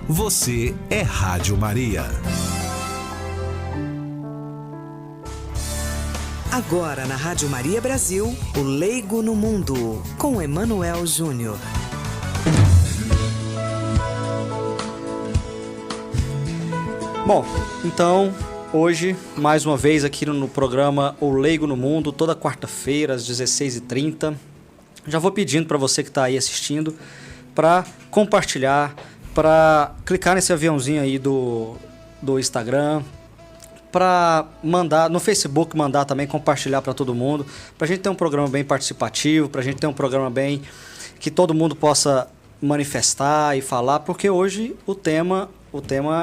Você é Rádio Maria. Agora na Rádio Maria Brasil, o Leigo no Mundo, com Emanuel Júnior. Bom, então, hoje, mais uma vez aqui no programa O Leigo no Mundo, toda quarta-feira, às 16h30. Já vou pedindo para você que está aí assistindo, para compartilhar, para clicar nesse aviãozinho aí do Instagram, para mandar no Facebook, mandar também, compartilhar para todo mundo, para a gente ter um programa bem participativo, para a gente ter um programa bem que todo mundo possa manifestar e falar, porque hoje o tema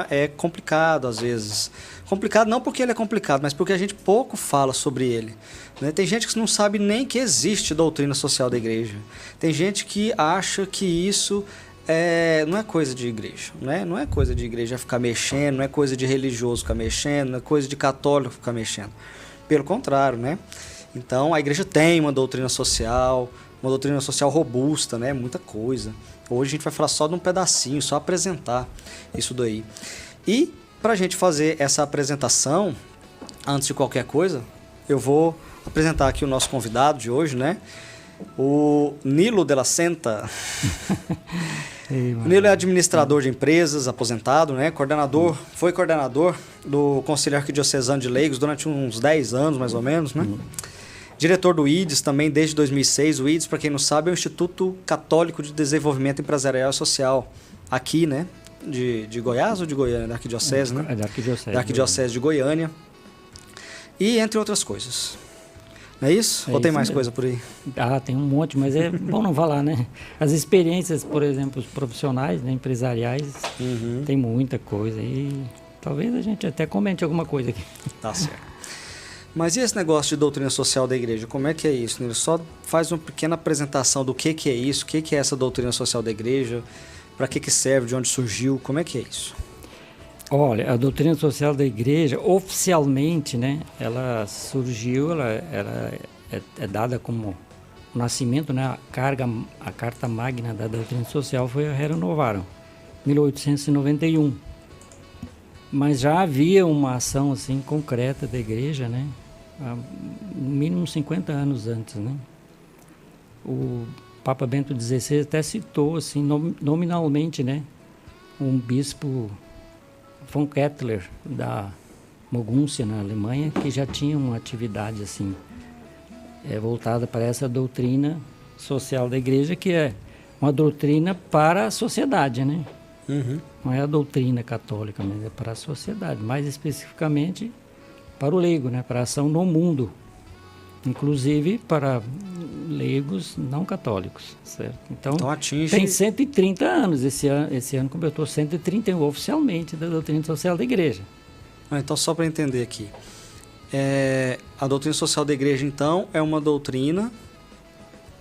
é complicado às vezes. Complicado não porque ele é complicado, mas porque a gente pouco fala sobre ele, né? Tem gente que não sabe nem que existe doutrina social da igreja. Tem gente que acha que isso não é coisa de igreja, né? Não é coisa de igreja ficar mexendo, não é coisa de religioso ficar mexendo, não é coisa de católico ficar mexendo. Pelo contrário, né? Então, a igreja tem uma doutrina social robusta, né? Muita coisa. Hoje a gente vai falar só de um pedacinho, só apresentar isso daí. E, para a gente fazer essa apresentação, antes de qualquer coisa, eu vou apresentar aqui o nosso convidado de hoje, né? O Nilo de la Senta. O Nilo é administrador de empresas, aposentado, né? Foi coordenador do Conselho Arquidiocesano de Leigos durante uns 10 anos, mais ou menos, né? Diretor do IDES também desde 2006. O IDES, para quem não sabe, é o Instituto Católico de Desenvolvimento Empresarial e Social, aqui, né? De Goiás ou de Goiânia? Da Arquidiocese, né? Da Arquidiocese. Da Arquidiocese de Goiânia. E entre outras coisas. Não é isso? Ou tem mais coisa por aí? Ah, tem um monte, mas é bom não falar, né? As experiências, por exemplo, os profissionais, né, empresariais, tem muita coisa. E talvez a gente até comente alguma coisa aqui. Tá certo. Mas e esse negócio de doutrina social da igreja? Como é que é isso? Ele só faz uma pequena apresentação do que é isso, o que é essa doutrina social da igreja, para que serve, de onde surgiu, como é que é isso? Olha, a doutrina social da igreja, oficialmente, né, ela surgiu, ela é dada como o nascimento, né, a carta magna da doutrina social foi a Rerum Novarum, 1891. Mas já havia uma ação assim concreta da igreja, né, há no mínimo 50 anos antes, né. O Papa Bento XVI até citou assim nominalmente, né, um bispo von Kettler, da Mogúncia, na Alemanha, que já tinha uma atividade assim, voltada para essa doutrina social da igreja, que é uma doutrina para a sociedade, né? Não é a doutrina católica, mas é para a sociedade, mais especificamente para o leigo, né? Para a ação no mundo, inclusive para leigos não católicos, certo? Então tem 130 anos, esse ano completou 131 oficialmente da doutrina social da igreja. Então, só para entender aqui, a doutrina social da igreja, então, é uma doutrina,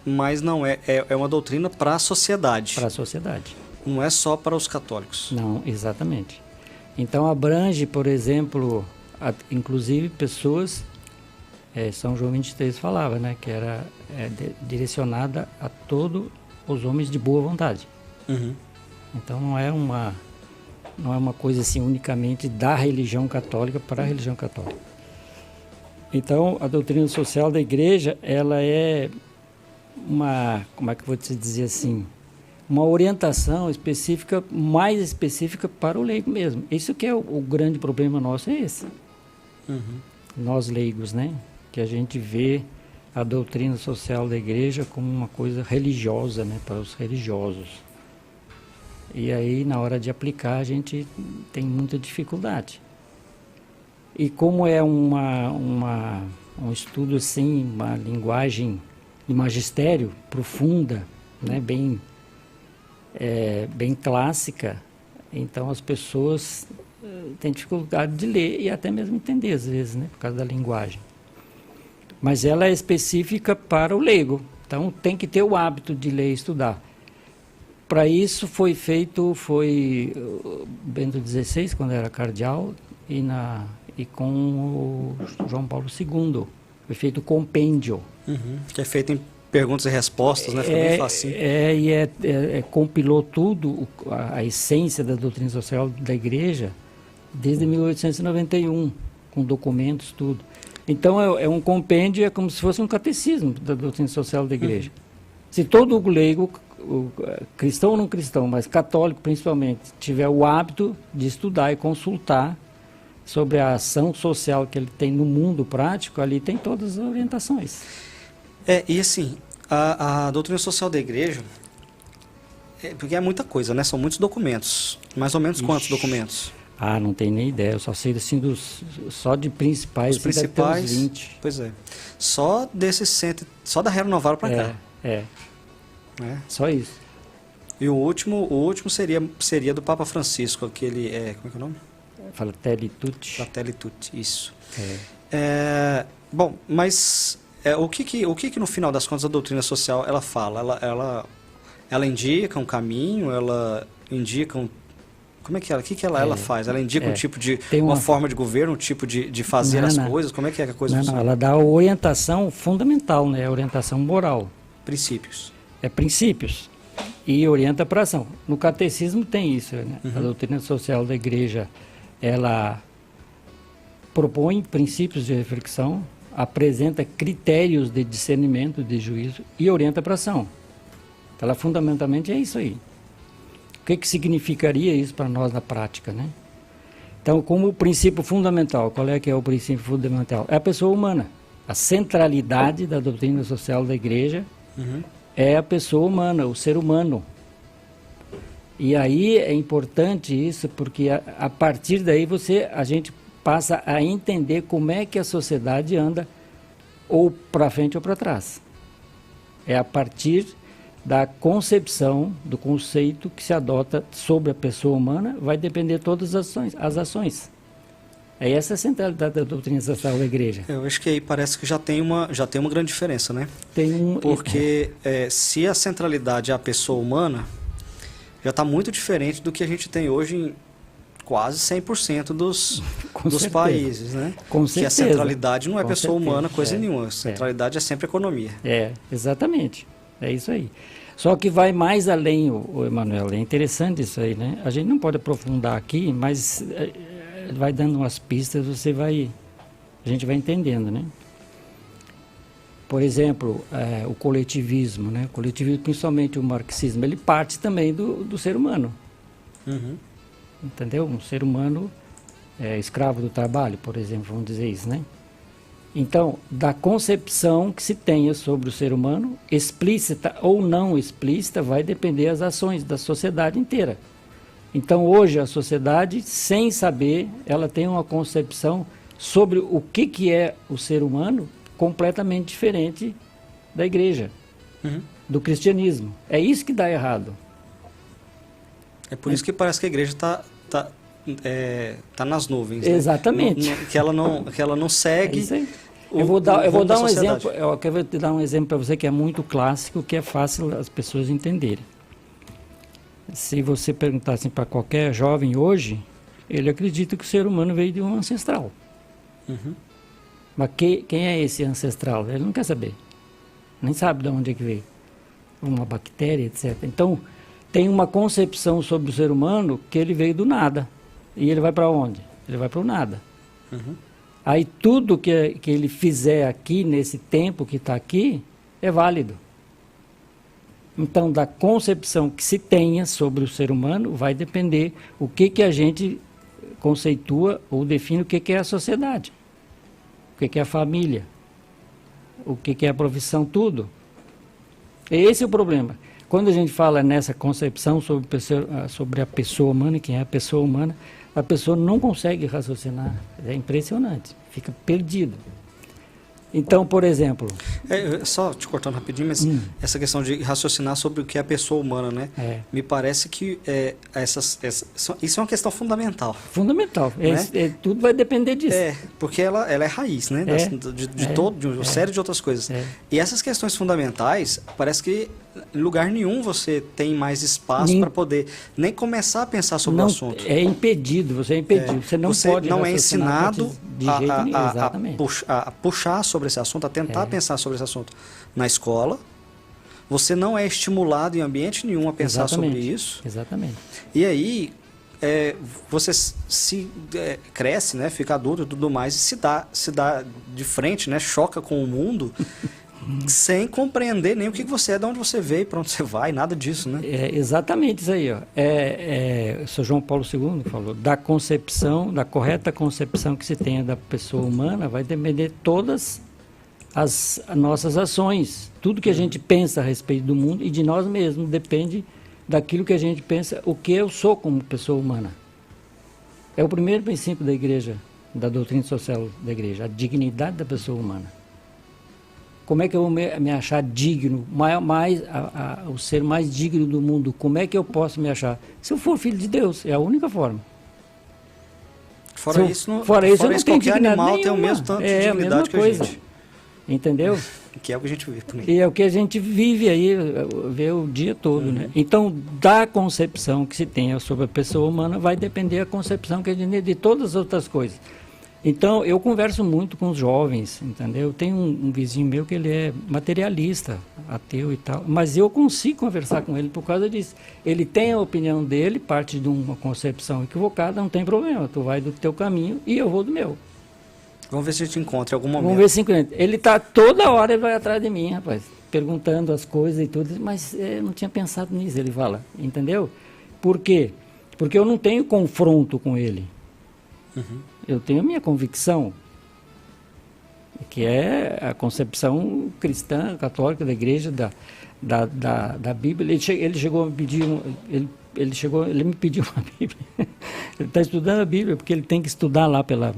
mas não é uma doutrina para a sociedade. Para a sociedade. Não é só para os católicos. Não, exatamente. Então abrange, por exemplo, inclusive pessoas... São João 23 falava, né, que era direcionada a todos os homens de boa vontade. Então não é uma coisa assim unicamente da religião católica para a religião católica. Então a doutrina social da igreja, ela é como é que eu vou te dizer assim, uma orientação específica, mais específica para o leigo mesmo. Isso que é o grande problema nosso, é esse. Nós leigos, né? Que a gente vê a doutrina social da igreja como uma coisa religiosa, né, para os religiosos. E aí, na hora de aplicar, a gente tem muita dificuldade. E como é um estudo, assim, uma linguagem de magistério profunda, né, bem clássica, então as pessoas têm dificuldade de ler e até mesmo entender, às vezes, né, por causa da linguagem. Mas ela é específica para o leigo, então tem que ter o hábito de ler e estudar. Para isso foi Bento XVI, quando era cardeal, e com o João Paulo II, foi feito o compêndio. Que é feito em perguntas e respostas, né? Fica bem facinho. Compilou tudo, a essência da doutrina social da igreja, desde 1891, com documentos, tudo. Então, é um compêndio, é como se fosse um catecismo da doutrina social da igreja. Se todo leigo, cristão ou não cristão, mas católico principalmente, tiver o hábito de estudar e consultar sobre a ação social que ele tem no mundo prático, ali tem todas as orientações. E assim, a doutrina social da igreja, porque é muita coisa, né? São muitos documentos. Mais ou menos quantos documentos? Não tenho nem ideia. Eu só sei assim só de principais. Os principais, deve ter uns 20. Pois é. Só só da Rerum Novarum para cá. Só isso. E o último seria do Papa Francisco, aquele, como é que é o nome? Fratelli Tutti. Fratelli Tutti, isso. Bom, mas o que no final das contas a doutrina social ela fala? Ela indica um caminho, ela indica como é que ela, o que ela faz? Ela indica um tipo de, uma forma de governo, um tipo de fazer as coisas? Como é que a coisa funciona? Ela dá a orientação fundamental, né? A orientação moral. Princípios. Princípios. E orienta para ação. No catecismo tem isso, né? A doutrina social da igreja, ela propõe princípios de reflexão, apresenta critérios de discernimento, de juízo e orienta para ação. Ela fundamentalmente é isso aí. O que significaria isso para nós na prática, né? Então, como princípio fundamental, qual é que é o princípio fundamental? É a pessoa humana. A centralidade da doutrina social da igreja é a pessoa humana, o ser humano. E aí é importante isso, porque a partir daí a gente passa a entender como é que a sociedade anda ou para frente ou para trás. É a partir da concepção, do conceito que se adota sobre a pessoa humana, vai depender todas as ações. Essa é a centralidade da doutrina social da igreja. Eu acho que aí parece que já tem uma grande diferença, né? Porque se a centralidade é a pessoa humana, já está muito diferente do que a gente tem hoje em quase 100% dos países, né? Com certeza. Que a centralidade não é pessoa humana, coisa nenhuma. A centralidade é sempre economia. Exatamente. É isso aí. Só que vai mais além, o Emanuel. É interessante isso aí, né? A gente não pode aprofundar aqui, mas vai dando umas pistas, a gente vai entendendo, né? Por exemplo, o coletivismo, né? O coletivismo, principalmente o marxismo, ele parte também do ser humano. Entendeu? Um ser humano escravo do trabalho, por exemplo, vamos dizer isso, né? Então, da concepção que se tenha sobre o ser humano, explícita ou não explícita, vai depender das ações da sociedade inteira. Então, hoje, a sociedade, sem saber, ela tem uma concepção sobre o que é o ser humano completamente diferente da igreja, do cristianismo. É isso que dá errado. É por isso que parece que a igreja está nas nuvens. Exatamente. Né? Que ela não segue. É isso aí. Eu vou dar um exemplo. Eu quero te dar um exemplo para você que é muito clássico, que é fácil as pessoas entenderem. Se você perguntar assim para qualquer jovem hoje, ele acredita que o ser humano veio de um ancestral. Mas quem é esse ancestral? Ele não quer saber. Nem sabe de onde é que veio. Uma bactéria, etc. Então, tem uma concepção sobre o ser humano que ele veio do nada. E ele vai para onde? Ele vai para o nada. Aí tudo que ele fizer aqui, nesse tempo que está aqui, é válido. Então, da concepção que se tenha sobre o ser humano, vai depender o que a gente conceitua ou define o que é a sociedade, o que é a família, o que é a profissão, tudo. Esse é o problema. Quando a gente fala nessa concepção sobre a pessoa humana, quem é a pessoa humana, a pessoa não consegue raciocinar. É impressionante, fica perdido. Então, por exemplo... só te cortando rapidinho, mas essa questão de raciocinar sobre o que é a pessoa humana, né? Me parece que isso é uma questão fundamental. Fundamental. Né? Tudo vai depender disso. Porque ela é raiz, né? De uma série de outras coisas. E essas questões fundamentais, parece que em lugar nenhum você tem mais espaço para poder nem começar a pensar sobre o assunto. É impedido, você é impedido. Você pode não é ensinado a puxar sobre esse assunto, a tentar pensar sobre esse assunto na escola, você não é estimulado em ambiente nenhum a pensar sobre isso. Exatamente. E aí você cresce, né, fica adulto e tudo mais, e se dá de frente, né, choca com o mundo sem compreender nem o que você é, de onde você veio, para onde você vai, nada disso, né? É exatamente isso aí, ó. São João Paulo II falou, da correta concepção que se tenha da pessoa humana, vai depender todas as nossas ações. Tudo que a gente pensa a respeito do mundo e de nós mesmos depende daquilo que a gente pensa, o que eu sou como pessoa humana. É o primeiro princípio da igreja, da doutrina social da igreja, a dignidade da pessoa humana. Como é que eu vou me achar digno, o ser mais digno do mundo? Como é que eu posso me achar? Se eu for filho de Deus, é a única forma. Fora isso, eu não tenho qualquer animal nenhuma. tem o mesmo tanto de dignidade que a gente. Entendeu? Que é o que a gente vive por aí. E é o que a gente vive aí, vê o dia todo, né? Então, da concepção que se tenha sobre a pessoa humana, vai depender a concepção que a gente tem de todas as outras coisas. Então, eu converso muito com os jovens, entendeu? Tem um vizinho meu que ele é materialista, ateu e tal, mas eu consigo conversar com ele por causa disso. Ele tem a opinião dele, parte de uma concepção equivocada, não tem problema, tu vai do teu caminho e eu vou do meu. Vamos ver se a gente encontra em algum momento. Vamos ver se encontra. Ele está toda hora, ele vai atrás de mim, rapaz, perguntando as coisas e tudo, mas eu não tinha pensado nisso, ele fala, entendeu? Por quê? Porque eu não tenho confronto com ele. Eu tenho a minha convicção, que é a concepção cristã, católica da igreja, da Bíblia. Ele chegou a me pedir, ele me pediu uma Bíblia. Ele está estudando a Bíblia, porque ele tem que estudar lá pelo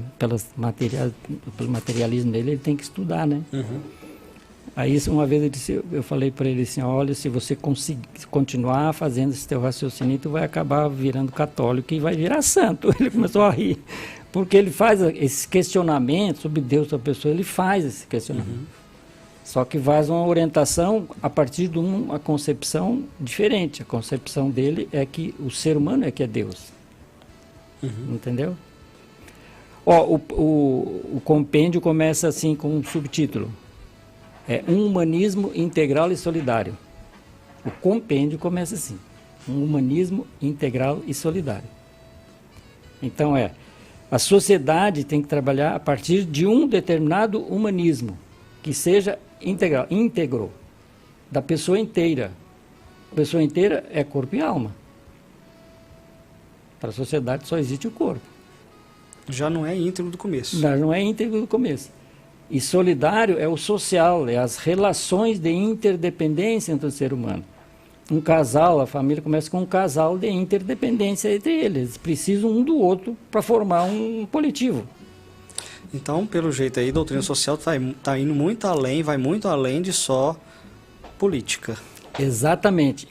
materialismo dele, ele tem que estudar, né? Aí uma vez eu falei para ele assim, olha, se você continuar fazendo esse teu raciocínio, tu vai acabar virando católico e vai virar santo. Ele começou a rir, porque ele faz esse questionamento sobre Deus, sobre a pessoa, ele faz esse questionamento. Só que faz uma orientação a partir de uma concepção diferente. A concepção dele é que o ser humano é que é Deus. Entendeu? O compêndio começa assim com um subtítulo. É um humanismo integral e solidário. O compêndio começa assim. Um humanismo integral e solidário. Então a sociedade tem que trabalhar a partir de um determinado humanismo, que seja integral, íntegro, da pessoa inteira. A pessoa inteira é corpo e alma. Para a sociedade só existe o corpo. Já não é íntegro do começo. Já não é íntegro do começo. E solidário é o social, é as relações de interdependência entre o ser humano. Um casal, a família começa com um casal de interdependência entre eles. Eles precisam um do outro para formar um coletivo. Então, pelo jeito aí, a doutrina social está indo muito além, vai muito além de só política. Exatamente.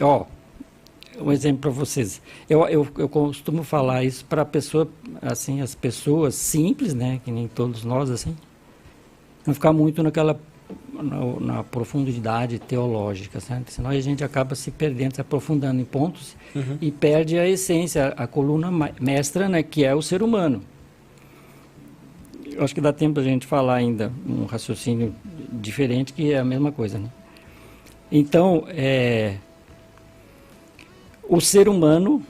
Um exemplo para vocês. Eu costumo falar isso para pessoa, assim, as pessoas simples, né, que nem todos nós, assim, não ficar muito na profundidade teológica, certo? Senão a gente acaba se perdendo, se aprofundando em pontos e perde a essência, a coluna mestra, né, que é o ser humano. Eu acho que dá tempo a gente falar ainda um raciocínio diferente, que é a mesma coisa, né? Então, o ser humano,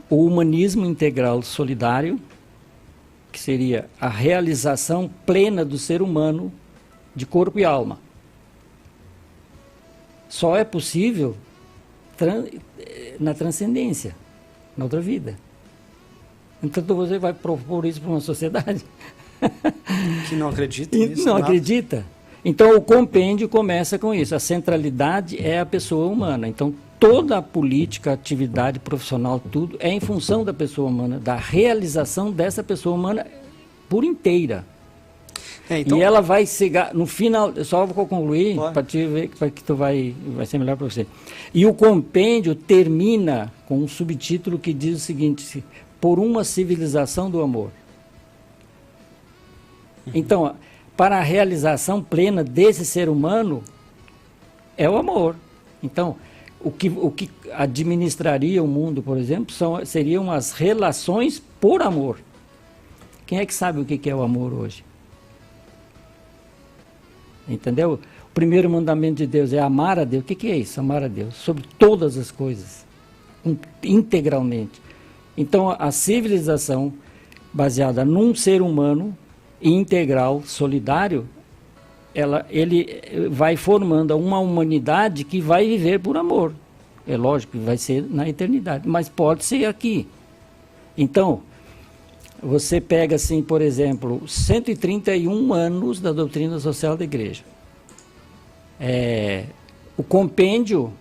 o humanismo integral solidário, que seria a realização plena do ser humano de corpo e alma. Só é possível na transcendência, na outra vida. Então você vai propor isso para uma sociedade que não acredita nisso. Não acredita. Então o compêndio começa com isso. A centralidade é a pessoa humana. Então toda a política, atividade profissional, tudo é em função da pessoa humana, da realização dessa pessoa humana por inteira. Então, e ela vai chegar no final, só vou concluir para te ver que tu vai ser melhor para você. E o compêndio termina com um subtítulo que diz o seguinte: por uma civilização do amor. Então, para a realização plena desse ser humano é o amor. Então, o que administraria o mundo, por exemplo, seriam as relações por amor. Quem é que sabe o que é o amor hoje? Entendeu? o primeiro mandamento de Deus é amar a Deus. O que é isso? Amar a Deus sobre todas as coisas, integralmente. Então, a civilização baseada num ser humano integral, solidário, ele vai formando uma humanidade que vai viver por amor. É lógico que vai ser na eternidade, mas pode ser aqui. Então, você pega assim, por exemplo, 131 anos da doutrina social da igreja. O compêndio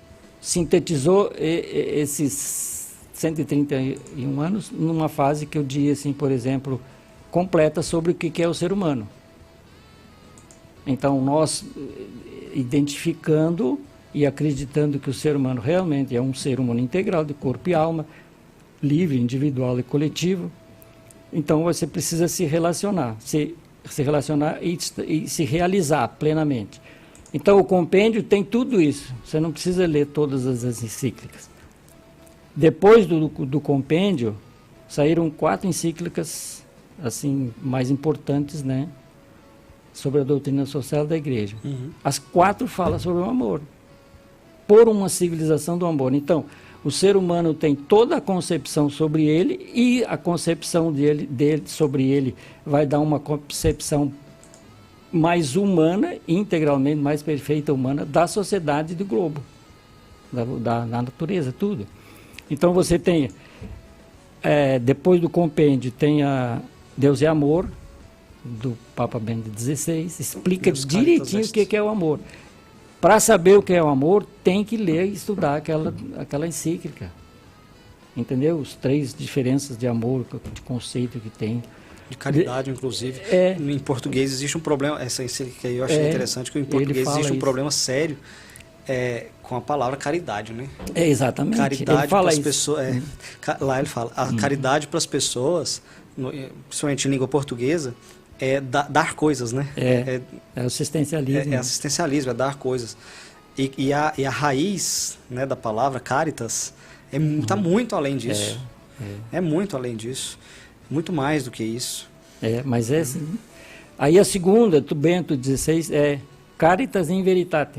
sintetizou esses 131 anos numa fase que eu diria assim, por exemplo, completa sobre o que é o ser humano. Então, nós identificando e acreditando que o ser humano realmente é um ser humano integral, de corpo e alma, livre, individual e coletivo, então você precisa se relacionar, se relacionar e se realizar plenamente. Então, o compêndio tem tudo isso, você não precisa ler todas as encíclicas. Depois do compêndio, saíram 4 encíclicas assim, mais importantes, né, sobre a doutrina social da igreja. As 4 falam sobre o amor, por uma civilização do amor. Então, o ser humano tem toda a concepção sobre ele e a concepção dele sobre ele vai dar uma concepção mais humana, integralmente mais perfeita humana, da sociedade do globo, da natureza, tudo. Então você tem, depois do compêndio, tem a Deus é Amor, do Papa Bento XVI, explica direitinho o que é o amor. Para saber o que é o amor, tem que ler e estudar aquela encíclica. Entendeu? Os 3 diferenças de amor, de conceito que tem. De caridade, inclusive. Em português existe um problema, essa encíclica aí eu achei interessante, que em português existe um problema sério com a palavra caridade, né? Exatamente. Caridade para as pessoas. Lá ele fala, a caridade para as pessoas, principalmente em língua portuguesa, é dar coisas, né? É assistencialismo. É assistencialismo, é dar coisas. E a raiz, né, da palavra caritas está muito além disso. É muito além disso. Muito mais do que isso. Mas é assim. Aí a segunda, do Bento XVI, é caritas in veritate.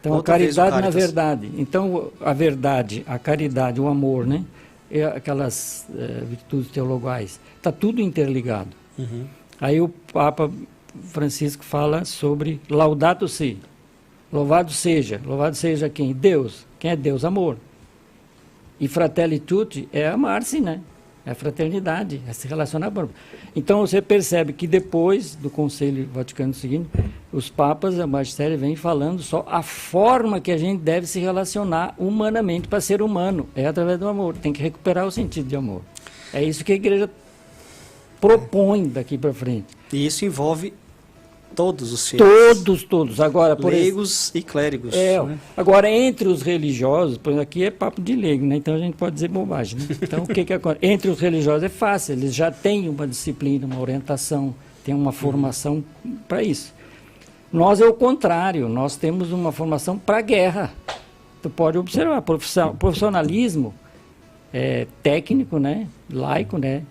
Então, a caridade na verdade. Então, a verdade, a caridade, o amor, né? Aquelas virtudes teologais. Está tudo interligado. Aí o Papa Francisco fala sobre Laudato Si. Louvado seja quem? Deus. Quem é Deus? Amor. E Fratelli Tutti é amar-se, né? É a fraternidade, é se relacionar. Então você percebe que depois do Concílio Vaticano II, os papas, a magistério vem falando só a forma que a gente deve se relacionar humanamente para ser humano. É através do amor. Tem que recuperar o sentido de amor. É isso que a igreja propõe daqui para frente. E isso envolve todos os fiéis. Todos. Agora, leigos e clérigos. Né? Agora, entre os religiosos, por aqui é papo de leigo, né? Então a gente pode dizer bobagem. Né? Então, o que acontece? Entre os religiosos é fácil, eles já têm uma disciplina, uma orientação, têm uma formação para isso. Nós é o contrário, nós temos uma formação para a guerra. Tu pode observar, profissionalismo técnico, né? Laico, né?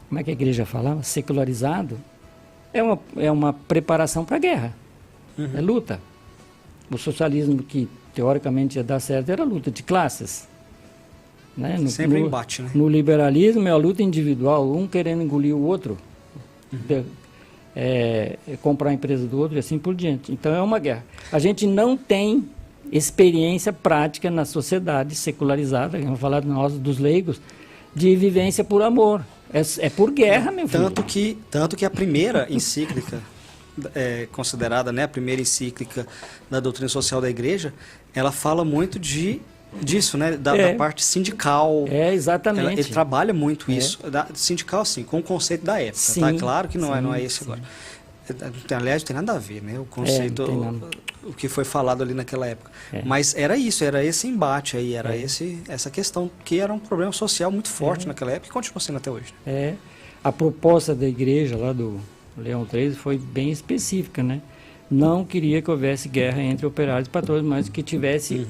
Como é que a igreja falava? Secularizado. É uma preparação para a guerra. É luta. O socialismo que teoricamente ia dar certo era a luta de classes. Né? Sempre embate, né? No liberalismo é a luta individual, um querendo engolir o outro, comprar a empresa do outro e assim por diante. Então é uma guerra. A gente não tem experiência prática na sociedade secularizada, vamos falar dos leigos, de vivência por amor. É por guerra, meu filho. Tanto que a primeira encíclica, considerada, né, a primeira encíclica da doutrina social da igreja, ela fala muito disso, né, da parte sindical. Exatamente. Ele trabalha muito isso. Sindical, sim, com o conceito da época. Sim, tá claro que não é esse agora. Aliás, não tem nada a ver, né? O conceito, o que foi falado ali naquela época. Mas era isso, era esse embate aí, era essa questão, que era um problema social muito forte naquela época e continua sendo até hoje. A proposta da igreja lá do Leão XIII foi bem específica, né? Não queria que houvesse guerra entre operários e patrões, mas que tivesse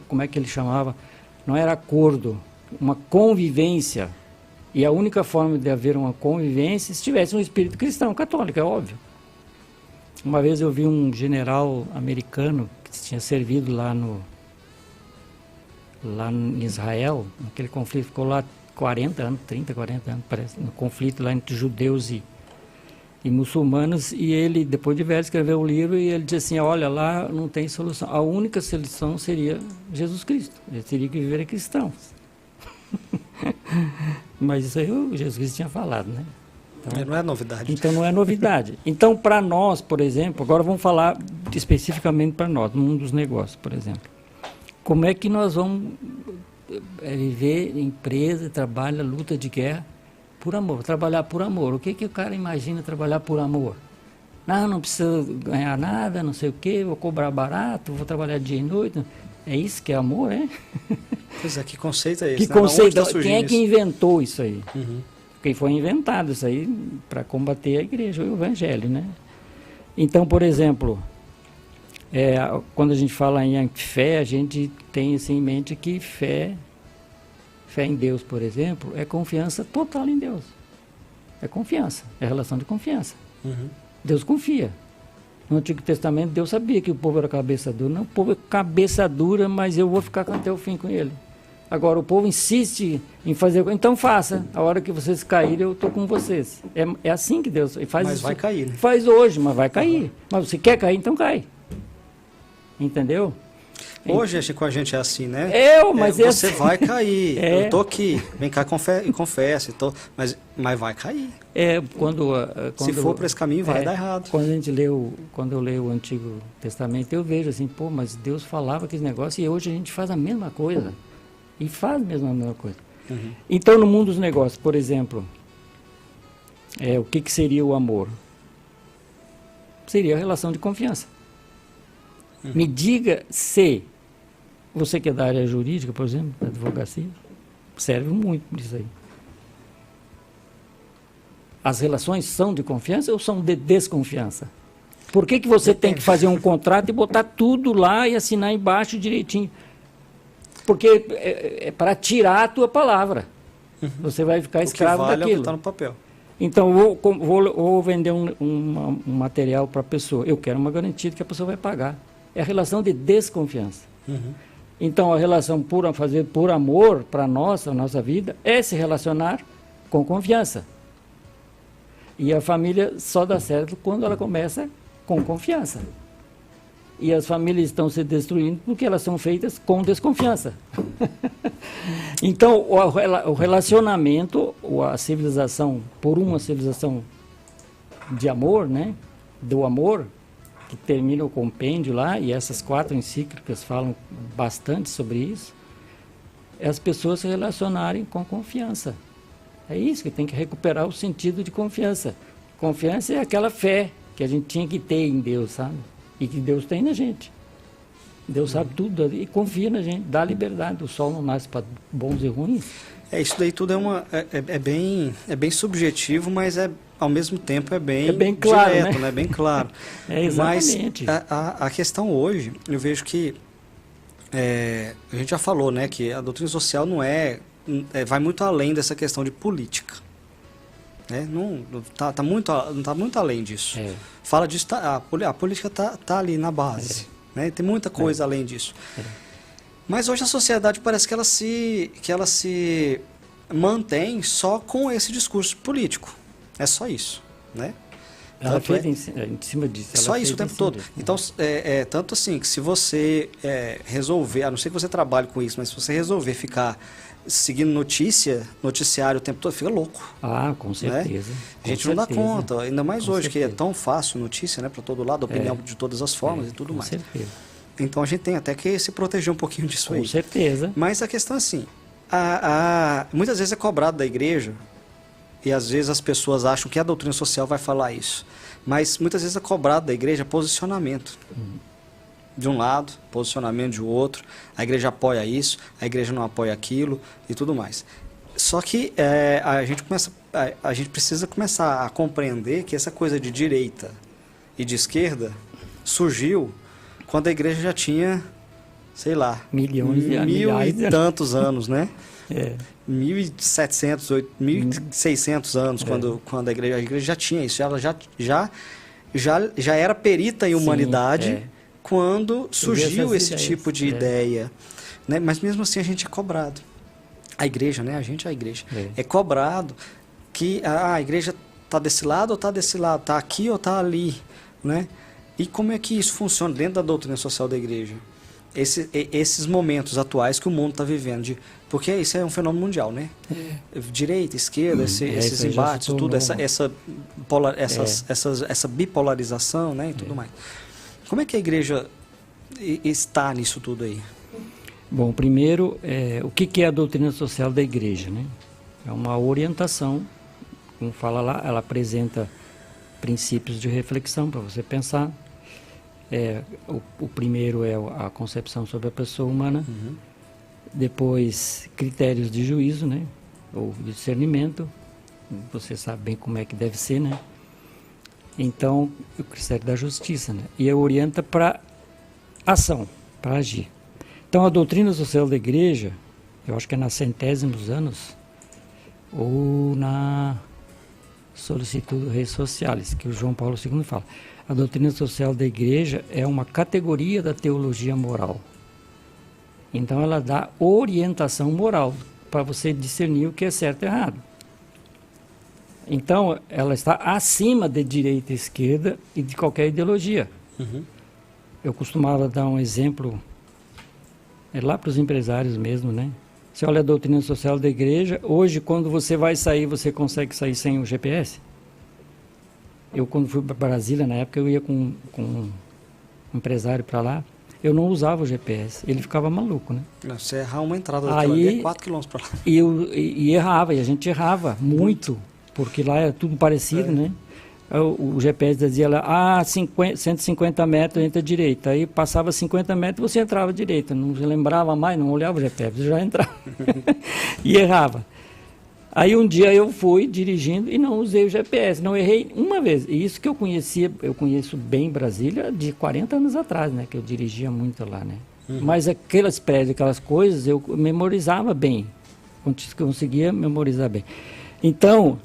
como é que ele chamava? Não era acordo, uma convivência. E a única forma de haver uma convivência se tivesse um espírito cristão, católico, é óbvio. Uma vez eu vi um general americano que tinha servido lá em Israel, naquele conflito, ficou lá 40 anos, 30, 40 anos, parece, no conflito lá entre judeus e muçulmanos, e ele, depois de velho, escreveu um livro e ele disse assim, olha, lá não tem solução, a única solução seria Jesus Cristo, ele teria que viver cristão. Mas isso aí Jesus Cristo tinha falado, né? Então, não é novidade. Então não é novidade. Então, para nós, por exemplo, agora vamos falar especificamente para nós, no mundo dos negócios, por exemplo. Como é que nós vamos viver empresa, trabalho, luta de guerra por amor, trabalhar por amor? O que o cara imagina trabalhar por amor? Não precisa ganhar nada, não sei o quê, vou cobrar barato, vou trabalhar dia e noite. É isso que é amor, é? Pois é, que conceito é esse? Que conceito? Tá Quem é que inventou isso aí? Uhum. Porque foi inventado isso aí para combater a igreja, o evangelho, né? Então, por exemplo, quando a gente fala em fé, a gente tem assim, em mente que fé em Deus, por exemplo, é confiança total em Deus. É confiança, é relação de confiança. Uhum. Deus confia. No Antigo Testamento, Deus sabia que o povo era cabeça dura. Não, o povo é cabeça dura, mas eu vou ficar até o fim com ele. Agora, o povo insiste em fazer... Então, faça. A hora que vocês caírem, eu estou com vocês. É assim que Deus faz. Mas isso. vai cair, né? Faz hoje, mas vai cair. Uhum. Mas você quer cair, então cai. Entendeu? Hoje com a gente é assim, né? Mas você vai cair. Eu tô aqui. Vem cá e confessa. Mas vai cair. Quando se for para esse caminho, vai dar errado. Quando eu leio o Antigo Testamento, eu vejo assim, mas Deus falava aquele negócio e hoje a gente faz a mesma coisa. E faz mesmo a mesma coisa. Uhum. Então, no mundo dos negócios, por exemplo, o que seria o amor? Seria a relação de confiança. Uhum. Me diga se você que é da área jurídica, por exemplo, da advocacia, serve muito disso aí. As relações são de confiança ou são de desconfiança? Por que você tem que fazer um contrato e botar tudo lá e assinar embaixo direitinho? Porque é para tirar a tua palavra. Uhum. Você vai ficar escravo daquilo. É o que está no papel. Então, vou vender um material para a pessoa. Eu quero uma garantia de que a pessoa vai pagar. É a relação de desconfiança. Uhum. Então, a relação fazer por amor para a nossa vida, é se relacionar com confiança. E a família só dá certo quando ela começa com confiança. E as famílias estão se destruindo porque elas são feitas com desconfiança. Então, o relacionamento, a civilização, por uma civilização de amor, né? Do amor, que termina o compêndio lá, e essas 4 encíclicas falam bastante sobre isso, é as pessoas se relacionarem com confiança. É isso que tem que recuperar o sentido de confiança. Confiança é aquela fé que a gente tinha que ter em Deus, sabe? E que Deus tem na gente. Deus sabe tudo e confia na gente, dá liberdade. O sol não nasce para bons e ruins. Isso daí tudo é bem subjetivo, mas ao mesmo tempo é bem claro, direto, né? Bem claro. Exatamente. Mas a questão hoje, eu vejo que a gente já falou, né, que a doutrina social não vai muito além dessa questão de política. Né? Não está muito além disso. Fala disso, a política está ali na base. Né? Tem muita coisa além disso. Mas hoje a sociedade parece que ela se mantém só com esse discurso político. É só isso. Né? Ela fez em cima disso. Só isso o tempo todo. Disso. Então, tanto assim que se você resolver, a não ser que você trabalhe com isso, mas se você resolver ficar seguindo noticiário o tempo todo, fica louco. Com certeza. Né? A gente não dá conta, ainda mais hoje, que é tão fácil notícia, né, para todo lado, opinião de todas as formas e tudo mais. Com certeza. Então a gente tem até que se proteger um pouquinho disso aí. Com certeza. Mas a questão é assim, muitas vezes é cobrado da igreja, e às vezes as pessoas acham que a doutrina social vai falar isso, mas muitas vezes é cobrado da igreja posicionamento. De um lado, posicionamento de outro, a igreja apoia isso, a igreja não apoia aquilo e tudo mais. Só que a gente precisa começar a compreender que essa coisa de direita e de esquerda surgiu quando a igreja já tinha, sei lá, milhões mil e tantos anos, né? 1.700, 1.600 anos, quando a igreja já tinha isso, ela já já era perita em humanidade quando surgiu esse ideias, tipo de ideia. Né? Mas mesmo assim a gente é cobrado. A igreja, né? A igreja. É cobrado que a igreja está desse lado ou está desse lado, está aqui ou está ali, né? E como é que isso funciona dentro da doutrina social da igreja? Esses momentos atuais que o mundo está vivendo, porque isso é um fenômeno mundial, né? Direita, esquerda, esses embates, tudo, essa bipolarização, né? E tudo mais. Como é que a igreja está nisso tudo aí? Bom, primeiro, o que é a doutrina social da igreja, né? É uma orientação, como fala lá, ela apresenta princípios de reflexão para você pensar. O primeiro é a concepção sobre a pessoa humana, depois critérios de juízo, né? Ou de discernimento, você sabe bem como é que deve ser, né? Então, o critério da justiça, né? E orienta para ação, para agir. Então, a doutrina social da igreja, eu acho que é na centésimos anos, ou na solicitude Reis Socialis, que o João Paulo II fala. A doutrina social da igreja é uma categoria da teologia moral. Então, ela dá orientação moral para você discernir o que é certo e errado. Então, ela está acima de direita e esquerda e de qualquer ideologia. Eu costumava dar um exemplo lá para os empresários mesmo, né? Você olha a doutrina social da igreja, hoje quando você vai sair, você consegue sair sem o GPS? Eu quando fui para Brasília, na época, eu ia com um empresário para lá, eu não usava o GPS, ele ficava maluco, né? Você errar uma entrada daquela ali é 4 quilômetros para lá. E errava, e a gente errava muito, porque lá é tudo parecido, né? O GPS dizia lá, 150 metros entra à direita. Aí passava 50 metros você entrava à direita. Não se lembrava mais, não olhava o GPS, você já entrava. E errava. Aí um dia eu fui dirigindo e não usei o GPS, não errei uma vez. E isso que eu conheço bem Brasília de 40 anos atrás, né? Que eu dirigia muito lá, né? Mas aquelas prédios, aquelas coisas, eu memorizava bem. Conseguia memorizar bem. Então,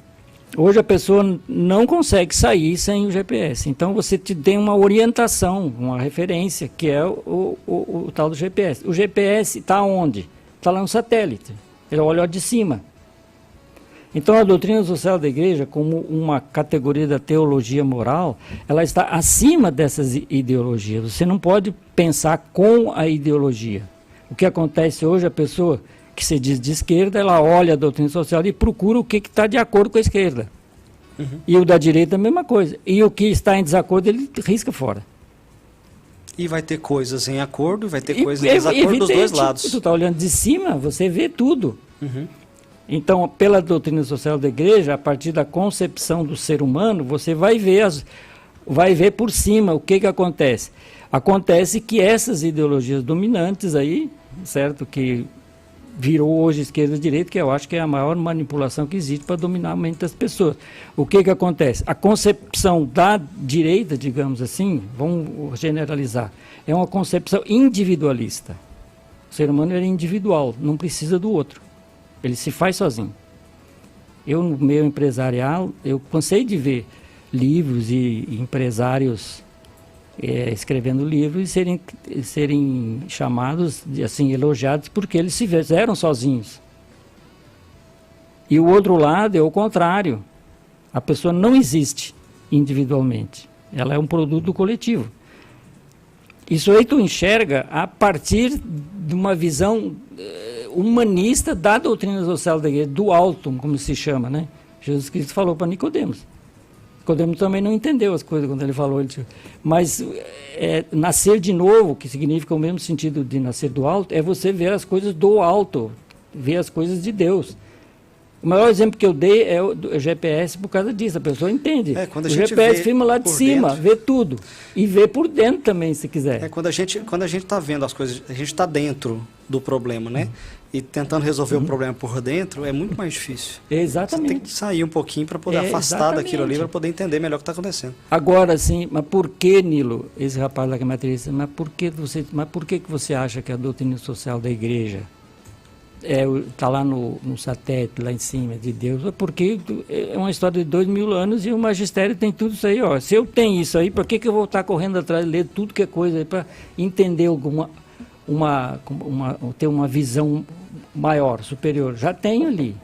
hoje a pessoa não consegue sair sem o GPS. Então você tem uma orientação, uma referência, que é o tal do GPS. O GPS está onde? Está lá no satélite. Ele olha de cima. Então a doutrina social da igreja, como uma categoria da teologia moral, ela está acima dessas ideologias. Você não pode pensar com a ideologia. O que acontece hoje, a pessoa que se diz de esquerda, ela olha a doutrina social e procura o que está de acordo com a esquerda. E o da direita a mesma coisa. E o que está em desacordo, ele risca fora. E vai ter coisas em acordo, vai ter coisas em desacordo dos dois lados. Tu está olhando de cima, você vê tudo. Então, pela doutrina social da igreja, a partir da concepção do ser humano, você vai ver por cima o que acontece. Acontece que essas ideologias dominantes aí, certo, que virou hoje esquerda e direita, que eu acho que é a maior manipulação que existe para dominar a mente das pessoas. O que acontece? A concepção da direita, digamos assim, vamos generalizar, é uma concepção individualista. O ser humano é individual, não precisa do outro. Ele se faz sozinho. Eu, no meio empresarial, eu cansei de ver livros e empresários escrevendo livros e serem chamados, assim, elogiados, porque eles se fizeram sozinhos. E o outro lado é o contrário. A pessoa não existe individualmente. Ela é um produto do coletivo. Isso aí tu enxerga a partir de uma visão humanista da doutrina social da igreja, do alto, como se chama, né? Jesus Cristo falou para Nicodemos. Nicodemos também não entendeu as coisas quando ele falou. Mas nascer de novo, que significa o mesmo sentido de nascer do alto, é você ver as coisas do alto, ver as coisas de Deus. O maior exemplo que eu dei é o GPS por causa disso, a pessoa entende. O GPS filma lá de cima, vê tudo. E vê por dentro também, se quiser. Quando a gente está vendo as coisas, a gente está dentro do problema, né? E tentando resolver o problema por dentro é muito mais difícil. Exatamente. Você tem que sair um pouquinho para poder afastar daquilo ali, para poder entender melhor o que está acontecendo. Agora, sim, mas por que, Nilo, esse rapaz lá que é matriz, mas por que você acha que a doutrina social da igreja Está lá no satélite, lá em cima, de Deus, porque é uma história de 2000 anos e o magistério tem tudo isso aí. Ó. Se eu tenho isso aí, por que eu vou estar correndo atrás de ler tudo que é coisa aí para entender ter uma visão maior, superior? Já tenho ali.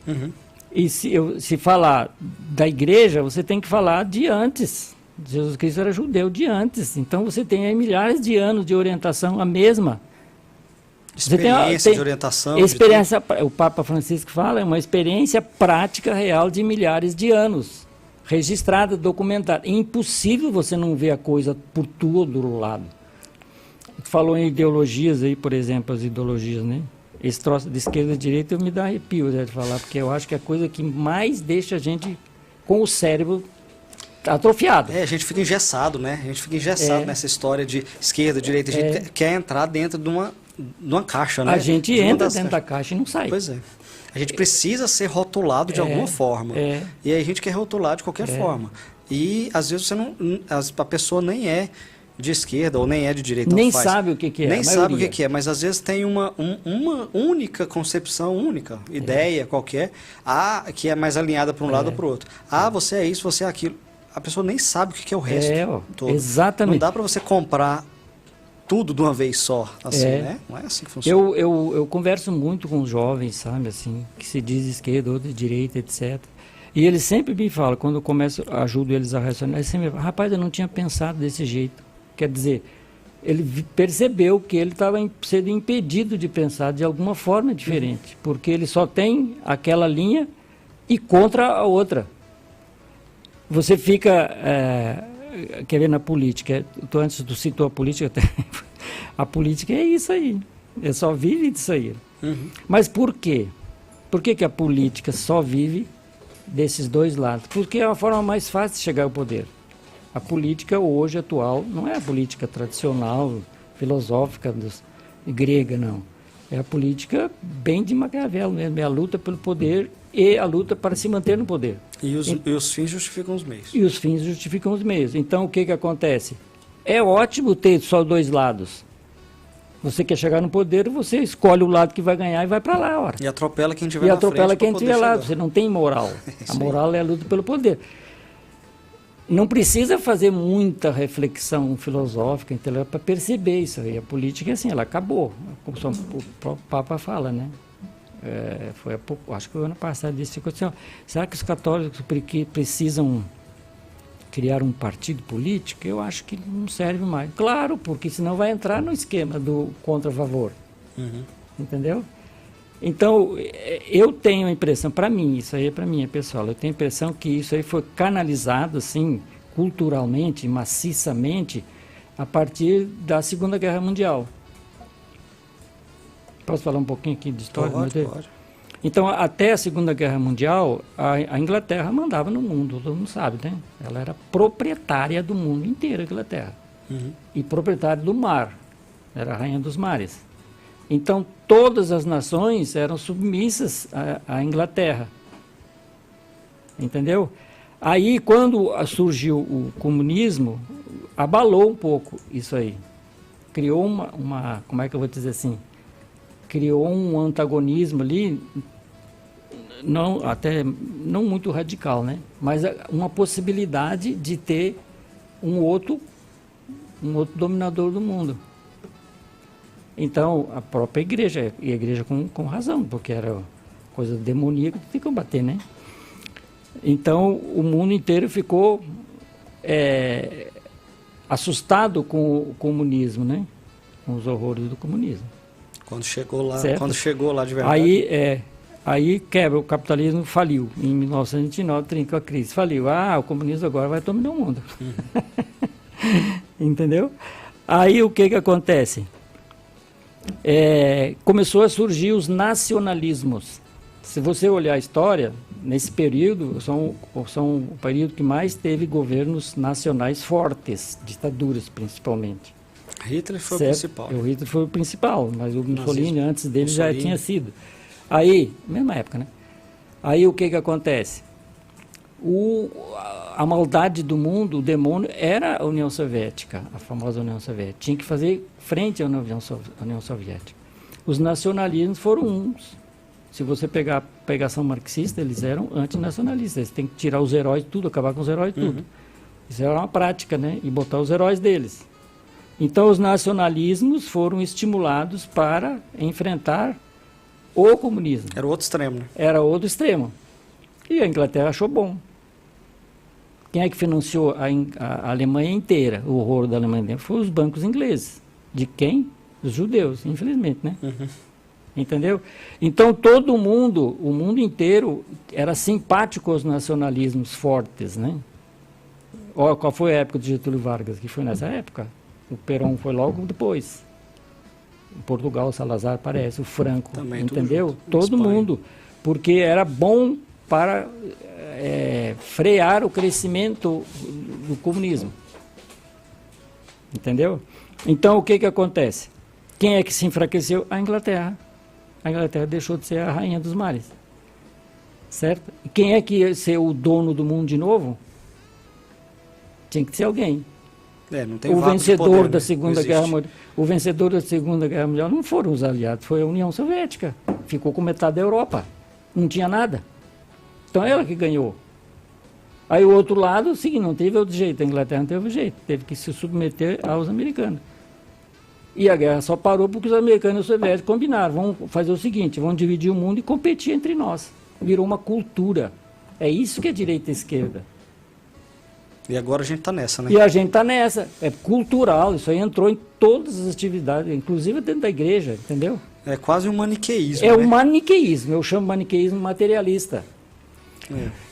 Uhum. E se falar da igreja, você tem que falar de antes. Jesus Cristo era judeu de antes. Então você tem aí milhares de anos de orientação, a mesma. Experiência de orientação. Experiência, o Papa Francisco fala, é uma experiência prática real de milhares de anos. Registrada, documentada. É impossível você não ver a coisa por todo lado. Falou em ideologias aí, por exemplo, as ideologias, né? Esse troço de esquerda e direita eu me dá arrepio de falar, porque eu acho que é a coisa que mais deixa a gente com o cérebro atrofiado. A gente fica engessado, né? A gente fica engessado nessa história de esquerda, direita. A gente quer entrar dentro de uma caixa, né? A gente entra dentro da caixa e não sai. Pois é. A gente precisa ser rotulado de alguma forma. E aí a gente quer rotular de qualquer forma. E às vezes a pessoa nem é de esquerda ou nem é de direita. Nem sabe o que é. Nem sabe o que é, mas às vezes tem uma única concepção, única ideia qualquer, que é mais alinhada para um lado ou para o outro. Você é isso, você é aquilo. A pessoa nem sabe o que é o resto todo. Exatamente. Não dá para você comprar tudo de uma vez só, assim, né? Não é assim que funciona. Eu converso muito com os jovens, sabe, assim, que se diz esquerda ou de direita, etc. E eles sempre me falam, quando eu começo, ajudo eles a raciocinar, eles sempre falam, rapaz, eu não tinha pensado desse jeito. Quer dizer, ele percebeu que ele estava sendo impedido de pensar de alguma forma diferente, porque ele só tem aquela linha e contra a outra. Você fica, quer ver na política, antes tu citou a política, a política é isso aí, só vive disso aí. Uhum. Mas por quê? Por que a política só vive desses dois lados? Porque é a forma mais fácil de chegar ao poder. A política hoje atual não é a política tradicional, filosófica, grega, não. É a política bem de Maquiavel mesmo, é a luta pelo poder e a luta para se manter no poder. E os fins justificam os meios. E os fins justificam os meios. Então, o que acontece? É ótimo ter só dois lados. Você quer chegar no poder, você escolhe o lado que vai ganhar e vai para lá. Ora. E atropela quem tiver lá. E atropela quem tiver lá. Você não tem moral. A moral é a luta pelo poder. Não precisa fazer muita reflexão filosófica, intelectual, para perceber isso aí. A política, assim, ela acabou. Como o próprio Papa fala, né? Foi acho que o ano passado disse assim, será que os católicos precisam criar um partido político? Eu acho que não serve mais. Claro, porque senão vai entrar no esquema do contra-favor. Uhum. Entendeu? Então, eu tenho a impressão, para mim, isso aí é para mim, pessoal, eu tenho a impressão que isso aí foi canalizado, assim, culturalmente, maciçamente, a partir da Segunda Guerra Mundial. Posso falar um pouquinho aqui de história? Pode. Então, até a Segunda Guerra Mundial, a Inglaterra mandava no mundo, todo mundo sabe, né? Ela era proprietária do mundo inteiro, a Inglaterra. Uhum. E proprietária do mar, era a rainha dos mares. Então, todas as nações eram submissas à Inglaterra. Entendeu? Aí, quando surgiu o comunismo, abalou um pouco isso aí. Criou como é que eu vou dizer assim? Criou um antagonismo ali, não muito radical, né? Mas uma possibilidade de ter um outro dominador do mundo. Então, a própria igreja, e a igreja com razão, porque era coisa demoníaca que tem que combater, né? Então, o mundo inteiro ficou assustado com o comunismo, né? Com os horrores do comunismo. Quando chegou lá, certo? De verdade. Aí quebra, o capitalismo faliu. Em 1929, trincou a crise. Faliu. O comunismo agora vai dominar o mundo. Entendeu? Aí o que acontece? Começou a surgir os nacionalismos. Se você olhar a história, nesse período, são o período que mais teve governos nacionais fortes, ditaduras principalmente. Hitler foi certo? O principal. O Hitler foi o principal, mas o Mussolini Nazismo. antes dele já tinha sido. Aí, mesma época, né? Aí o que acontece? A maldade do mundo, o demônio, era a União Soviética, a famosa União Soviética. Tinha que fazer frente à União Soviética. Os nacionalismos foram uns. Se você pegar a pegação marxista, eles eram antinacionalistas. Eles têm que tirar os heróis tudo, acabar com os heróis tudo. Isso era uma prática, né? E botar os heróis deles. Então, os nacionalismos foram estimulados para enfrentar o comunismo. Era o outro extremo, né? Era outro extremo. E a Inglaterra achou bom. Quem é que financiou a Alemanha inteira? O horror da Alemanha inteira foi os bancos ingleses. De quem? Os judeus, infelizmente, né? Entendeu? Então, todo mundo, o mundo inteiro, era simpático aos nacionalismos fortes, né? Olha, qual foi a época de Getúlio Vargas? Que foi nessa época. O Perón foi logo depois. Em Portugal, o Salazar aparece, o Franco, também, entendeu? Todo mundo. Porque era bom para frear o crescimento do comunismo. Entendeu? Então, o que acontece? Quem é que se enfraqueceu? A Inglaterra. A Inglaterra deixou de ser a rainha dos mares. Certo? E quem é que ia ser o dono do mundo de novo? Tinha que ser alguém. Não tem O vencedor poder, da né? Segunda Guerra Mundial. O vencedor da Segunda Guerra Mundial não foram os aliados, foi a União Soviética. Ficou com metade da Europa. Não tinha nada. Então ela que ganhou. Aí o outro lado, sim, não teve outro jeito. A Inglaterra não teve jeito. Teve que se submeter aos americanos. E a guerra só parou porque os americanos e os soviéticos combinaram. Vamos fazer o seguinte, vamos dividir o mundo e competir entre nós. Virou uma cultura. É isso que é direita e esquerda. E agora a gente está nessa, né? E a gente está nessa. É cultural. Isso aí entrou em todas as atividades, inclusive dentro da igreja, entendeu? É quase um maniqueísmo, É né? um maniqueísmo. Eu chamo maniqueísmo materialista.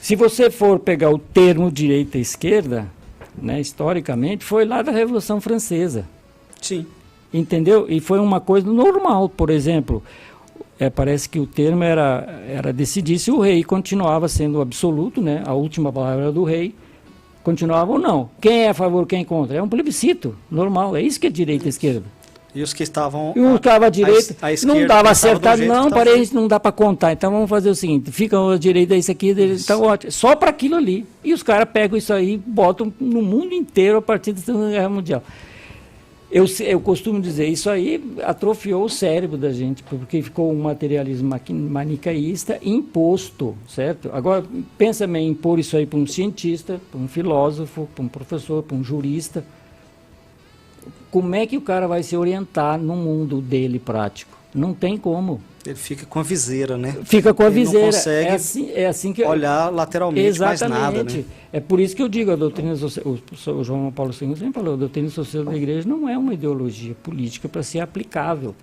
Se você for pegar o termo direita e esquerda, né, historicamente, foi lá da Revolução Francesa. Sim. Entendeu? E foi uma coisa normal. Por exemplo, parece que o termo era decidir se o rei continuava sendo absoluto, né? A última palavra do rei. Continuava ou não. Quem é a favor, quem é contra? É um plebiscito normal. É isso que é direita e esquerda. E os que estavam... E os que estavam à direita, não dava acertado, não, parei, não dá para contar. Então vamos fazer o seguinte, fica a direita, isso aqui, então ótimo. Só para aquilo ali. E os caras pegam isso aí e botam no mundo inteiro a partir da Segunda Guerra Mundial. Eu costumo dizer, isso aí atrofiou o cérebro da gente, porque ficou um materialismo manicaísta imposto, certo? Agora, pensa em impor isso aí para um cientista, para um filósofo, para um professor, para um jurista. Como é que o cara vai se orientar no mundo dele prático? Não tem como. Ele fica com a viseira, né? Fica com a ele viseira. Não consegue é assim que olhar lateralmente. Exatamente. Mais nada, né? É por isso que eu digo, a doutrina social, o João Paulo II sempre falou, a doutrina social da igreja não é uma ideologia política para ser aplicável.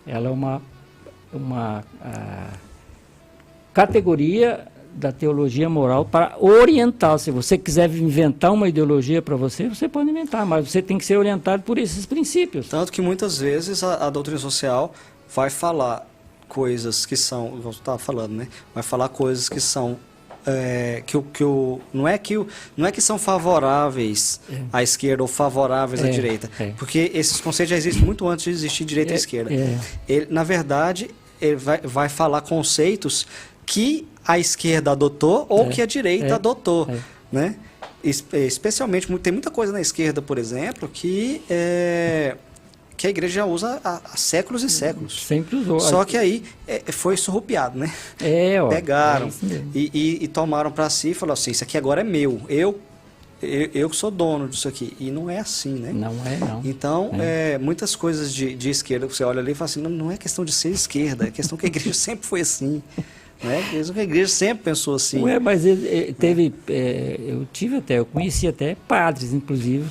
Ela é uma categoria da teologia moral para orientar. Se você quiser inventar uma ideologia para você, você pode inventar, mas você tem que ser orientado por esses princípios. Tanto que muitas vezes a doutrina social vai falar coisas que são, eu estava falando, né? Vai falar coisas que são não é que são favoráveis à esquerda ou favoráveis à direita, porque esses conceitos já existem muito antes de existir direita e esquerda. Ele, na verdade, ele vai falar conceitos que a esquerda adotou ou que a direita adotou, né? Especialmente, tem muita coisa na esquerda, por exemplo, que a igreja já usa há séculos e séculos. Sempre usou. Só que aí foi surrupiado, né? Pegaram e tomaram para si e falaram assim, isso aqui agora é meu, eu que sou dono disso aqui. E não é assim, né? Não é, não. Então, muitas coisas de esquerda, você olha ali e fala assim, não é questão de ser esquerda, é questão que a igreja sempre foi assim. Né? A igreja sempre pensou assim. Mas eu conheci até padres, inclusive,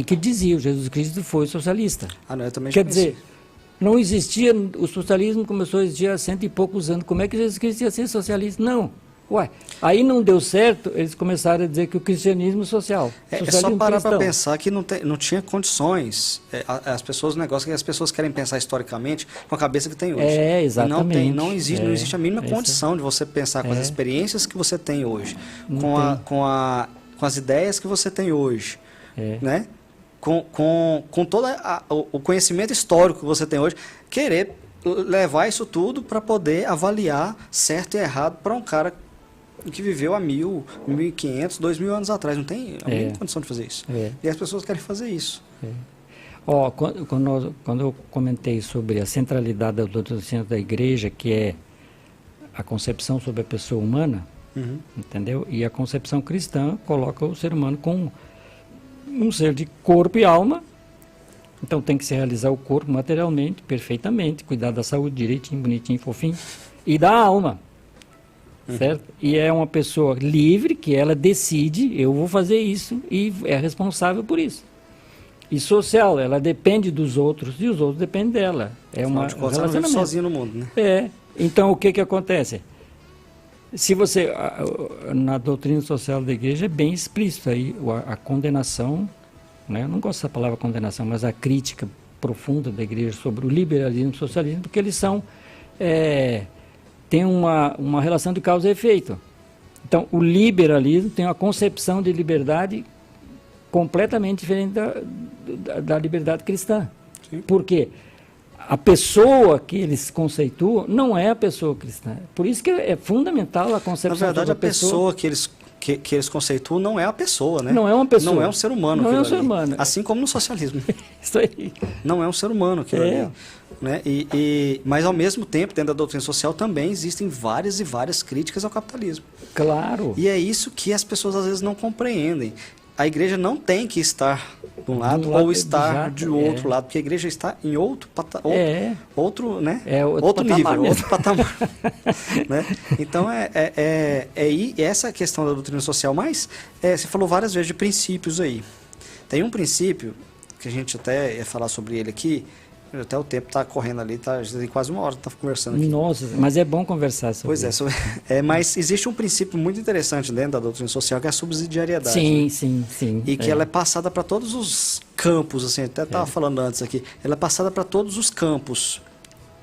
que diziam que Jesus Cristo foi socialista. Não, eu também Quer dizer, não existia, o socialismo começou a existir há 100 e poucos anos. Como é que Jesus Cristo ia ser socialista? Não. Aí não deu certo, eles começaram a dizer que o cristianismo social. É só parar para pensar que não tinha condições. As pessoas, o negócio é que as pessoas querem pensar historicamente com a cabeça que tem hoje. Exatamente. Não existe a mínima condição de você pensar com as experiências que você tem hoje, com as ideias que você tem hoje, né? Com todo o conhecimento histórico que você tem hoje, querer levar isso tudo para poder avaliar certo e errado para um cara que viveu há 1.500, 2.000 anos atrás. Não tem a mínima condição de fazer isso. E as pessoas querem fazer isso. Quando eu comentei sobre a centralidade da doutrina da igreja, que é a concepção sobre a pessoa humana, entendeu? E a concepção cristã coloca o ser humano como um ser de corpo e alma. Então tem que se realizar o corpo materialmente, perfeitamente, cuidar da saúde direitinho, bonitinho, fofinho, e da alma, certo? E é uma pessoa livre, que ela decide, eu vou fazer isso, e é responsável por isso. E social, ela depende dos outros, e os outros dependem dela. É um relacionamento. Ela não vive sozinha no mundo, né? Então o que acontece? Se você, na doutrina social da igreja é bem explícito aí, a condenação, né? Eu não gosto dessa palavra condenação, mas a crítica profunda da igreja sobre o liberalismo e o socialismo, porque eles têm uma relação de causa e efeito. Então, o liberalismo tem uma concepção de liberdade completamente diferente da liberdade cristã. Sim. Por quê? A pessoa que eles conceituam não é a pessoa cristã. Por isso que é fundamental a concepção. Na verdade, a pessoa que eles conceituam não é a pessoa, né? Não é uma pessoa. Não é um ser humano. Não é um ser humano. Assim como no socialismo. Isso aí. Não é um ser humano aquilo ali. Né? Mas, ao mesmo tempo, dentro da doutrina social também existem várias e várias críticas ao capitalismo. Claro. E é isso que as pessoas às vezes não compreendem. A igreja não tem que estar de um lado ou estar de outro lado, porque a igreja está em outro outro, né? Outro nível, outro patamar. Né? Então, essa questão da doutrina social, mas você falou várias vezes de princípios aí. Tem um princípio, que a gente até ia falar sobre ele aqui, até o tempo está correndo ali, já tem quase uma hora que está conversando aqui. Nossa, mas é bom conversar sobre isso. Pois é, mas existe um princípio muito interessante dentro da doutrina social, que é a subsidiariedade. Sim, né? sim. E que ela é passada para todos os campos, assim, até estava falando antes aqui, ela é passada para todos os campos.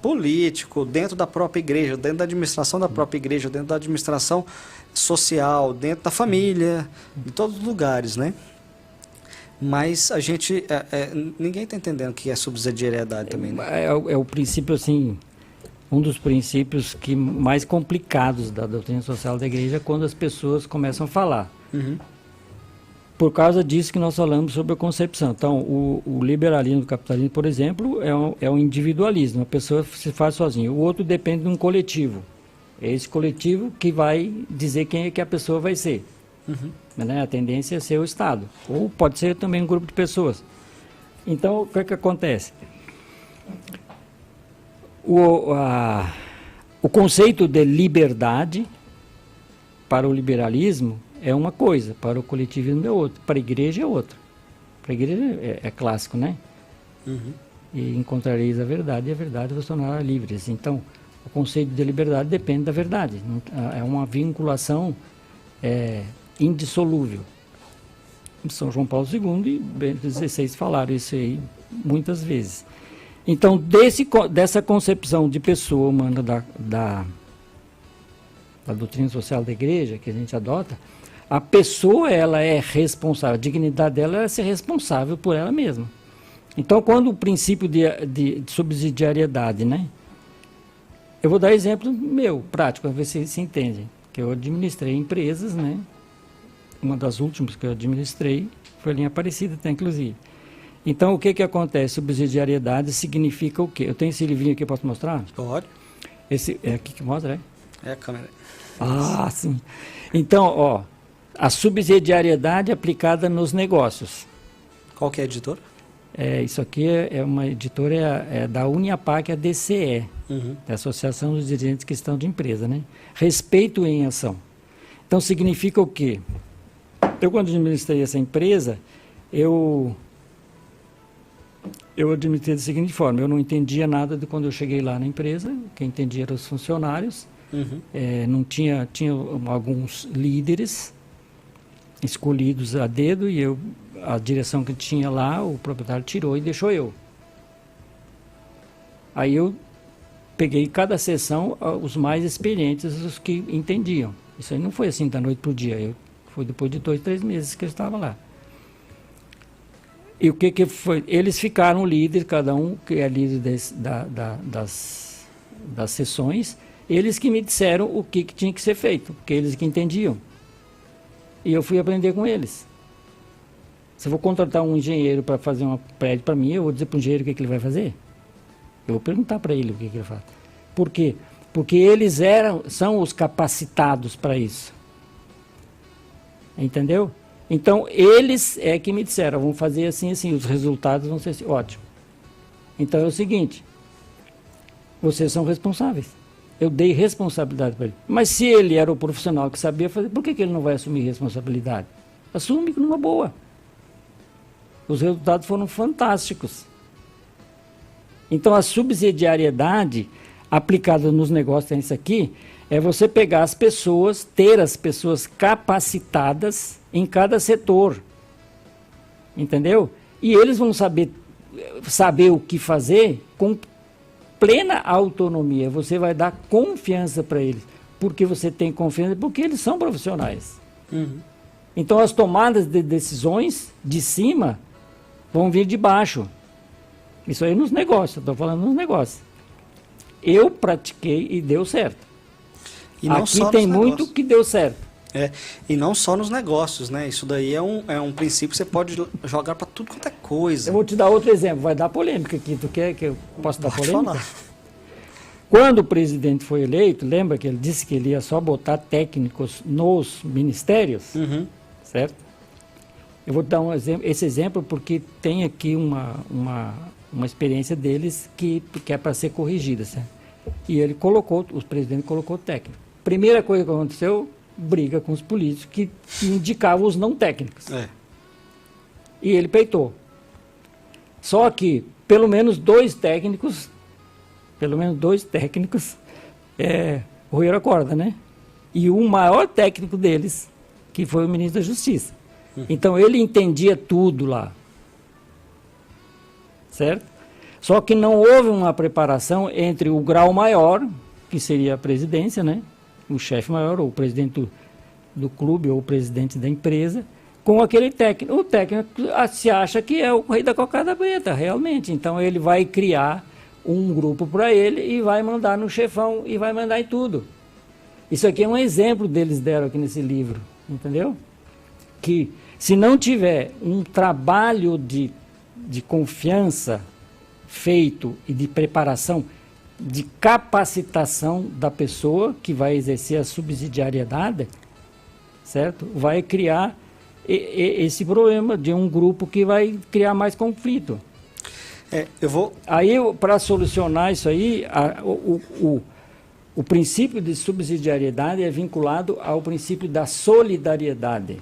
Político, dentro da própria igreja, dentro da administração da própria igreja, dentro da administração social, dentro da família, em todos os lugares, né? Mas a gente, ninguém está entendendo o que é subsidiariedade também, né? É o princípio, assim, um dos princípios mais complicados da doutrina social da igreja, quando as pessoas começam a falar. Por causa disso que nós falamos sobre a concepção. Então, o liberalismo do capitalismo, por exemplo, é um individualismo. A pessoa se faz sozinha. O outro depende de um coletivo. É esse coletivo que vai dizer quem é que a pessoa vai ser. Né? A tendência é ser o Estado. Ou pode ser também um grupo de pessoas. Então, o que é que acontece? O conceito de liberdade para o liberalismo é uma coisa, para o coletivismo é outra, para a igreja é outra. Para a igreja é clássico, né? E encontrareis a verdade, e a verdade vos tornará livres. Então, o conceito de liberdade depende da verdade. É uma vinculação indissolúvel. São João Paulo II e Bento XVI falaram isso aí muitas vezes. Então, dessa concepção de pessoa humana da doutrina social da igreja, que a gente adota, a pessoa, ela é responsável, a dignidade dela é ser responsável por ela mesma. Então, quando o princípio de subsidiariedade, né? Eu vou dar exemplo meu, prático, para ver se entendem. Que eu administrei empresas, né? Uma das últimas que eu administrei foi a linha Aparecida, até inclusive. Então, o que acontece? Subsidiariedade significa o quê? Eu tenho esse livrinho aqui, posso mostrar? Pode. Esse é aqui que mostra, É a câmera. Ah, sim. Então, a subsidiariedade aplicada nos negócios. Qual que é a editora? Isso aqui é uma editora da Uniapac, a DCE, da Associação dos Dirigentes Cristãos de Empresa, né? Respeito em ação. Então, significa o quê? Eu, quando administrei essa empresa, eu administrei da seguinte forma: eu não entendia nada de quando eu cheguei lá na empresa, quem entendia eram os funcionários, não tinha alguns líderes escolhidos a dedo, e a direção que tinha lá, o proprietário tirou e deixou eu. Aí eu peguei cada sessão os mais experientes, os que entendiam. Isso aí não foi assim da noite para o dia, foi depois de 2, 3 meses que eu estava lá. E o que foi? Eles ficaram líderes, cada um que é líder das sessões, eles que me disseram o que tinha que ser feito, porque eles que entendiam. E eu fui aprender com eles. Se eu vou contratar um engenheiro para fazer um prédio para mim, eu vou dizer para o engenheiro o que ele vai fazer? Eu vou perguntar para ele o que ele faz. Por quê? Porque eles são os capacitados para isso. Entendeu? Então, eles é que me disseram, vamos fazer assim, assim, os resultados vão ser assim, ótimo. Então, é o seguinte, vocês são responsáveis. Eu dei responsabilidade para ele. Mas se ele era o profissional que sabia fazer, por que ele não vai assumir responsabilidade? Assume numa boa. Os resultados foram fantásticos. Então, a subsidiariedade aplicada nos negócios, tem isso aqui, é você pegar as pessoas, ter as pessoas capacitadas em cada setor. Entendeu? E eles vão saber o que fazer com plena autonomia. Você vai dar confiança para eles. Porque você tem confiança, porque eles são profissionais. Uhum. Então, as tomadas de decisões de cima vão vir de baixo. Isso aí nos negócios, estou falando nos negócios. Eu pratiquei e deu certo. E não aqui só tem nos muito negócios. que deu certo. E não só nos negócios, né? Isso daí é um princípio que você pode jogar para tudo quanto é coisa. Eu vou te dar outro exemplo, vai dar polêmica aqui. Tu quer que eu possa dar Pode polêmica? falar. Quando o presidente foi eleito, lembra que ele disse que ele ia só botar técnicos nos ministérios? Uhum. Certo? Eu vou te dar esse exemplo porque tem aqui uma experiência deles que é para ser corrigida, certo? E ele o presidente colocou técnico. Primeira coisa que aconteceu, briga com os políticos que indicavam os não técnicos. E ele peitou. Só que pelo menos dois técnicos roeram a corda, né? E o maior técnico deles, que foi o ministro da Justiça. Então ele entendia tudo lá. Certo? Só que não houve uma preparação entre o grau maior, que seria a presidência, né? O chefe maior, ou o presidente do clube, ou o presidente da empresa, com aquele técnico. O técnico se acha que é o rei da cocada preta, realmente. Então ele vai criar um grupo para ele e vai mandar no chefão e vai mandar em tudo. Isso aqui é um exemplo deles deram aqui nesse livro, entendeu? Que se não tiver um trabalho de confiança feito e de preparação, de capacitação da pessoa que vai exercer a subsidiariedade, certo? Vai criar esse problema de um grupo que vai criar mais conflito. Aí, para solucionar isso aí, o princípio de subsidiariedade é vinculado ao princípio da solidariedade,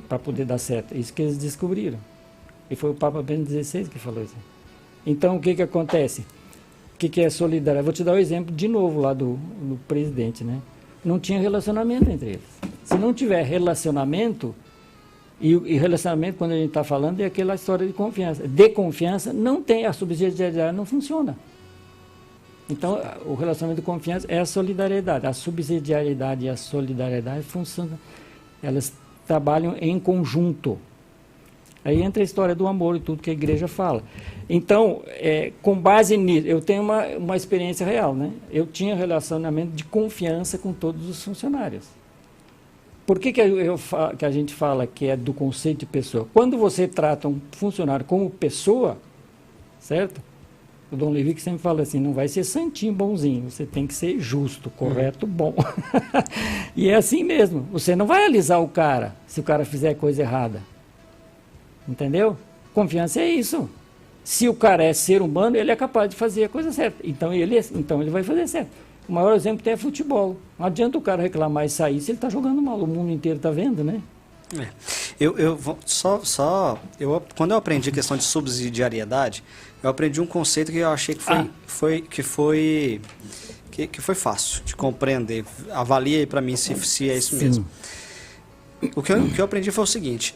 para poder dar certo. Isso que eles descobriram. E foi o Papa Bento XVI que falou isso. Então, o que acontece? O que é solidariedade? Vou te dar o exemplo de novo lá do presidente, né? Não tinha relacionamento entre eles. Se não tiver relacionamento, e relacionamento, quando a gente está falando, é aquela história de confiança. De confiança, não tem, a subsidiariedade não funciona. Então, o relacionamento de confiança é a solidariedade. A subsidiariedade e a solidariedade funcionam, elas trabalham em conjunto. Aí entra a história do amor e tudo que a igreja fala. Então, com base nisso, eu tenho uma experiência real, né? Eu tinha relacionamento de confiança com todos os funcionários. Por que a gente fala que é do conceito de pessoa? Quando você trata um funcionário como pessoa, certo? O Dom Levi que sempre fala assim, não vai ser santinho, bonzinho, você tem que ser justo, correto, bom. E é assim mesmo, você não vai alisar o cara se o cara fizer coisa errada. Entendeu? Confiança é isso. Se o cara é ser humano, ele é capaz de fazer a coisa certa. Então ele vai fazer certo. O maior exemplo tem é futebol. Não adianta o cara reclamar e sair se ele está jogando mal. O mundo inteiro está vendo, né? Quando eu aprendi a questão de subsidiariedade, eu aprendi um conceito que eu achei que foi fácil de compreender. Avalie aí para mim se é isso mesmo. O que eu aprendi foi o seguinte.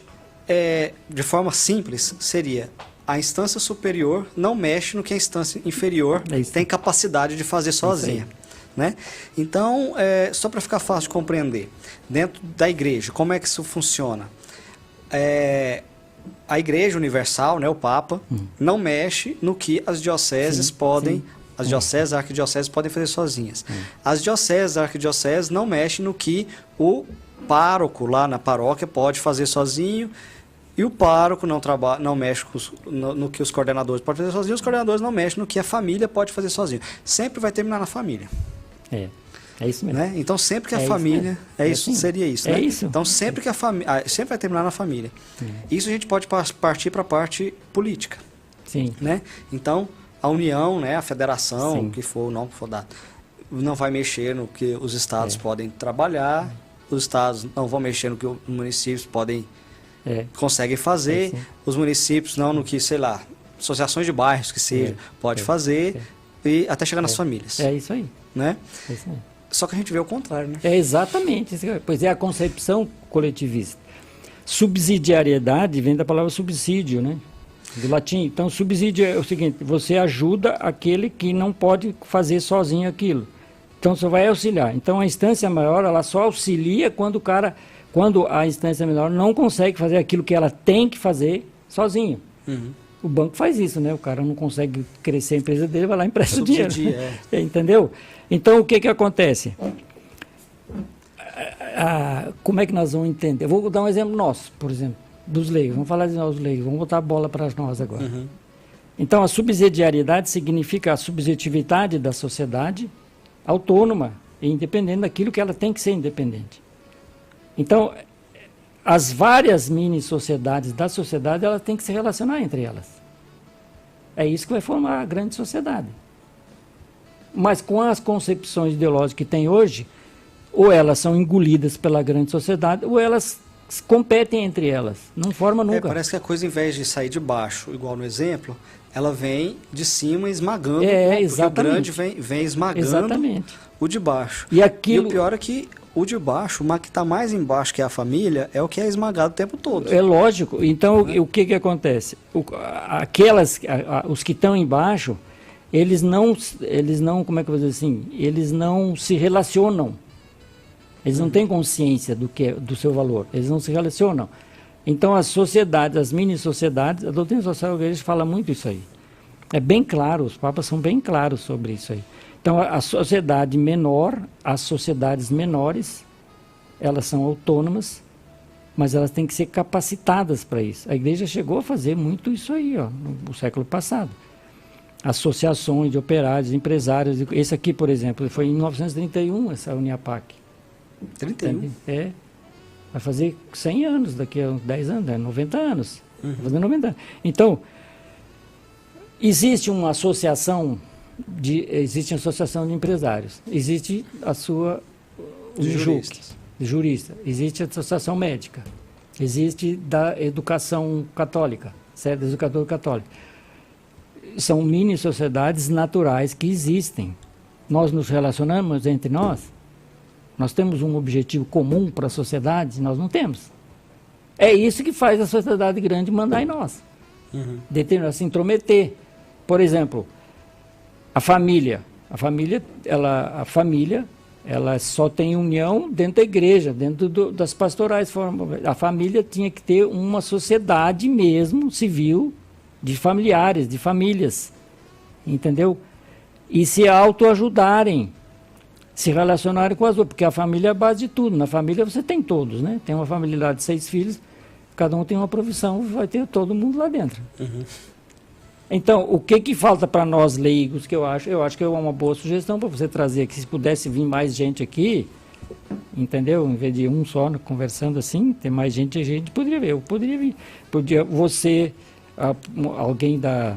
De forma simples, seria a instância superior não mexe no que a instância inferior tem capacidade de fazer sozinha. Né? Então, só para ficar fácil de compreender, dentro da igreja, como é que isso funciona? A igreja universal, né, o Papa, não mexe no que as dioceses podem, as dioceses, as arquidioceses podem fazer sozinhas. As dioceses, as arquidioceses não mexem no que o pároco lá na paróquia pode fazer sozinho, E o pároco não mexe no que os coordenadores podem fazer sozinhos, os coordenadores não mexem no que a família pode fazer sozinho. Sempre vai terminar na família. É isso mesmo. Né? Então, sempre que a É família... assim. Seria isso, É né? isso. Então, sempre que a família... Sempre vai terminar na família. Isso a gente pode partir para a parte política. Sim. Né? Então, a União, né, a federação, Sim. o que for, não for dado, não vai mexer no que os estados podem trabalhar, os estados não vão mexer no que os municípios conseguem fazer, os municípios não no que, sei lá, associações de bairros que seja, pode fazer, e até chegar nas famílias. É isso aí. Né? É isso aí. Só que a gente vê o contrário, né? É exatamente. Pois é, a concepção coletivista. Subsidiariedade vem da palavra subsídio, né? Do latim. Então, subsídio é o seguinte: você ajuda aquele que não pode fazer sozinho aquilo. Então, você vai auxiliar. Então, a instância maior, ela só auxilia quando a instância menor não consegue fazer aquilo que ela tem que fazer sozinho. O banco faz isso, né? O cara não consegue crescer a empresa dele, vai lá e empresta o dinheiro. Entendeu? Então, o que acontece? Como é que nós vamos entender? Eu vou dar um exemplo nosso, por exemplo, dos leigos. Vamos falar de nós, leigos. Vamos botar a bola para nós agora. Então, a subsidiariedade significa a subjetividade da sociedade autônoma e independente daquilo que ela tem que ser independente. Então, as várias mini-sociedades da sociedade, elas têm que se relacionar entre elas. É isso que vai formar a grande sociedade. Mas com as concepções ideológicas que tem hoje, ou elas são engolidas pela grande sociedade, ou elas competem entre elas. Não forma nunca. Parece que a coisa, em vez de sair de baixo, igual no exemplo, ela vem de cima esmagando. Exatamente. O grande vem esmagando o de baixo. E o pior é que o de baixo, o que está mais embaixo, que é a família, é o que é esmagado o tempo todo. É lógico. Então, o que acontece? Os que estão embaixo, eles não, como é que eu vou dizer assim? Eles não se relacionam. Eles não têm consciência do seu valor. Eles não se relacionam. Então, as sociedades, as mini-sociedades, a doutrina social da igreja fala muito isso aí. É bem claro, os papas são bem claros sobre isso aí. Então, a sociedade menor, as sociedades menores, elas são autônomas, mas elas têm que ser capacitadas para isso. A igreja chegou a fazer muito isso aí, no século passado. Associações de operários, de empresários. Esse aqui, por exemplo, foi em 1931, essa Uniapac. 31? Vai fazer 100 anos, daqui a uns 10 anos, 90 anos. Vai fazer 90 anos. Então, existe uma associação de empresários, existe a sua jurista, existe a associação médica, existe da educação católica, certo? Educador católico. São mini sociedades naturais que existem. Nós nos relacionamos entre nós. Nós temos um objetivo comum para a sociedade? Nós não temos. É isso que faz a sociedade grande mandar em nós. Se intrometer. Por exemplo, a família. A família, ela só tem união dentro da igreja, dentro das pastorais. A família tinha que ter uma sociedade mesmo, civil, de familiares, de famílias. Entendeu? E se autoajudarem. Se relacionarem com as outras, porque a família é a base de tudo. Na família você tem todos, né? Tem uma família lá de 6 filhos, cada um tem uma profissão, vai ter todo mundo lá dentro. Então, o que falta para nós leigos, que eu acho que é uma boa sugestão para você trazer aqui, se pudesse vir mais gente aqui, entendeu? Em vez de um só conversando assim, tem mais gente, a gente poderia ver. Eu poderia vir. Você, alguém da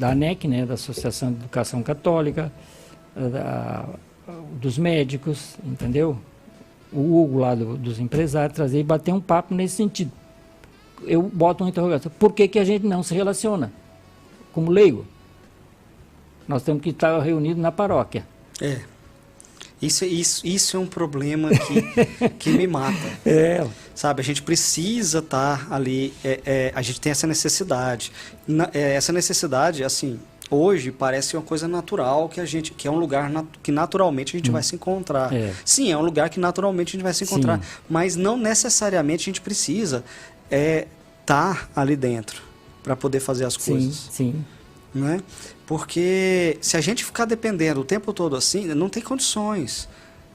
ANEC, né? Da Associação de Educação Católica, dos médicos, entendeu? O Hugo lá dos empresários, trazer e bater um papo nesse sentido. Eu boto uma interrogação. Por que a gente não se relaciona como leigo? Nós temos que estar reunidos na paróquia. Isso é um problema que me mata. Sabe, a gente precisa estar ali, a gente tem essa necessidade. Essa necessidade, assim, hoje parece uma coisa natural que é um lugar que naturalmente a gente vai se encontrar. Sim, é um lugar que naturalmente a gente vai se encontrar, mas não necessariamente a gente precisa estar ali dentro para poder fazer as coisas. Sim. Né? Porque se a gente ficar dependendo o tempo todo assim, não tem condições.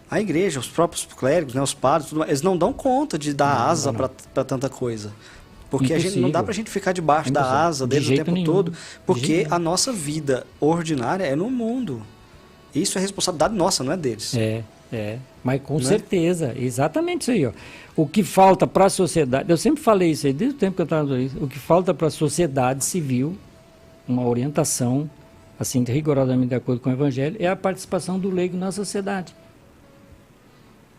A igreja, os próprios clérigos, né, os padres, tudo mais, eles não dão conta de dar asa para tanta coisa. Porque a gente, não dá pra gente ficar debaixo da asa deles o tempo todo, porque a nossa vida ordinária é no mundo. Isso é responsabilidade nossa, não é deles. Mas com certeza, exatamente isso aí, ó. O que falta para a sociedade, eu sempre falei isso aí, desde o tempo que eu estava falando isso, o que falta para a sociedade civil, uma orientação, assim, rigorosamente de acordo com o Evangelho, é a participação do leigo na sociedade.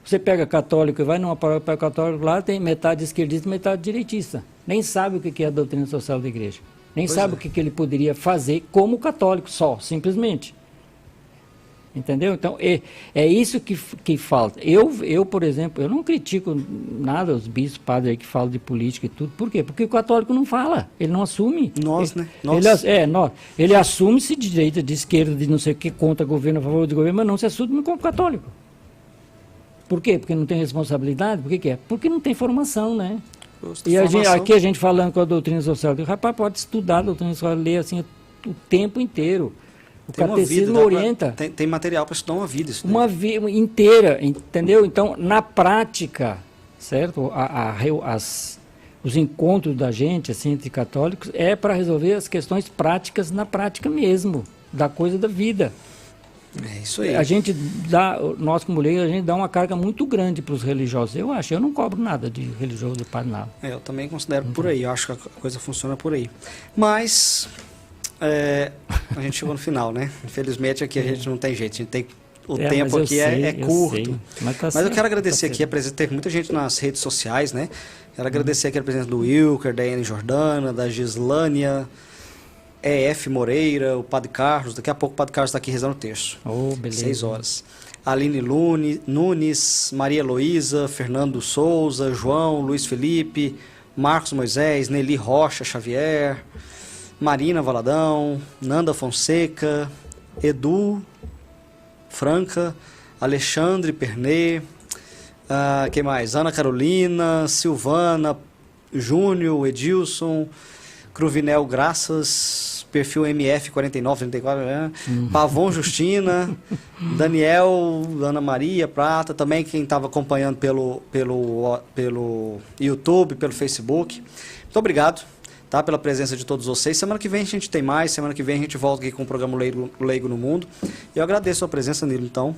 Você pega católico e vai numa paróquia católica, lá tem metade esquerdista e metade direitista. Nem sabe o que é a doutrina social da igreja. Nem sabe o que ele poderia fazer como católico só, simplesmente. Entendeu? Então, é isso que falta. Eu, por exemplo, eu não critico nada os bispos, padres aí que falam de política e tudo. Por quê? Porque o católico não fala, ele não assume. Nós, ele, né? Nós. Ele assume-se de direita, de esquerda, de não sei o que, contra governo, a favor do governo, mas não se assume como católico. Por quê? Porque não tem responsabilidade? Por que é? Porque não tem formação, né? E aqui a gente falando com a doutrina social, o rapaz pode estudar a doutrina social, ler assim o tempo inteiro. O catecismo orienta. Tem material para estudar uma vida. Isso uma vida inteira, entendeu? Então, na prática, certo? Os encontros da gente, assim, entre católicos, é para resolver as questões práticas na prática mesmo, da coisa da vida. É isso aí. Nós como leigos, a gente dá uma carga muito grande para os religiosos. Eu não cobro nada de religioso, de padre, nada. Eu também considero por aí, eu acho que a coisa funciona por aí. Mas, a gente chegou no final, né? Infelizmente aqui a gente não tem jeito, a gente tem... O tempo aqui é curto. Mas eu quero agradecer aqui a presença, teve muita gente nas redes sociais, né? Quero agradecer aqui a presença do Wilker, da Anne Jordana, da Gislânia, E.F. Moreira, o Padre Carlos. Daqui a pouco o Padre Carlos está aqui rezando o terço. Beleza. 6 horas. Aline Nunes, Maria Heloísa, Fernando Souza, João, Luiz Felipe, Marcos Moisés, Nelly Rocha Xavier, Marina Valadão, Nanda Fonseca, Edu Franca, Alexandre Pernet, quem mais? Ana Carolina, Silvana, Júnior, Edilson, Cruvinel Graças, perfil MF4934, Pavon Justina, Daniel, Ana Maria Prata, também quem estava acompanhando pelo YouTube, pelo Facebook. Muito obrigado, tá, pela presença de todos vocês. Semana que vem a gente tem mais, semana que vem a gente volta aqui com o programa Leigo no Mundo. Eu agradeço a presença, Nilo, então,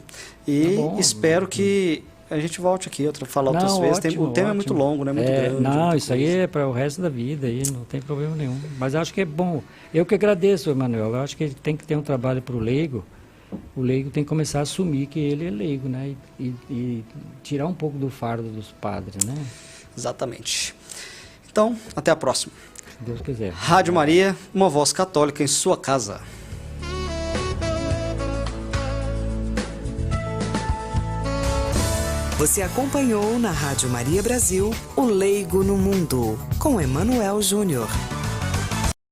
e espero que a gente volte aqui, falar outras vezes. O tema é muito longo, né? Muito grande. Não, isso aí é para o resto da vida, aí não tem problema nenhum. Mas acho que é bom. Eu que agradeço, Emanuel. Eu acho que ele tem que ter um trabalho para o leigo. O leigo tem que começar a assumir que ele é leigo, né? E tirar um pouco do fardo dos padres, né? Exatamente. Então, até a próxima. Se Deus quiser. Rádio Maria, uma voz católica em sua casa. Você acompanhou na Rádio Maria Brasil o Leigo no Mundo, com Emanuel Júnior.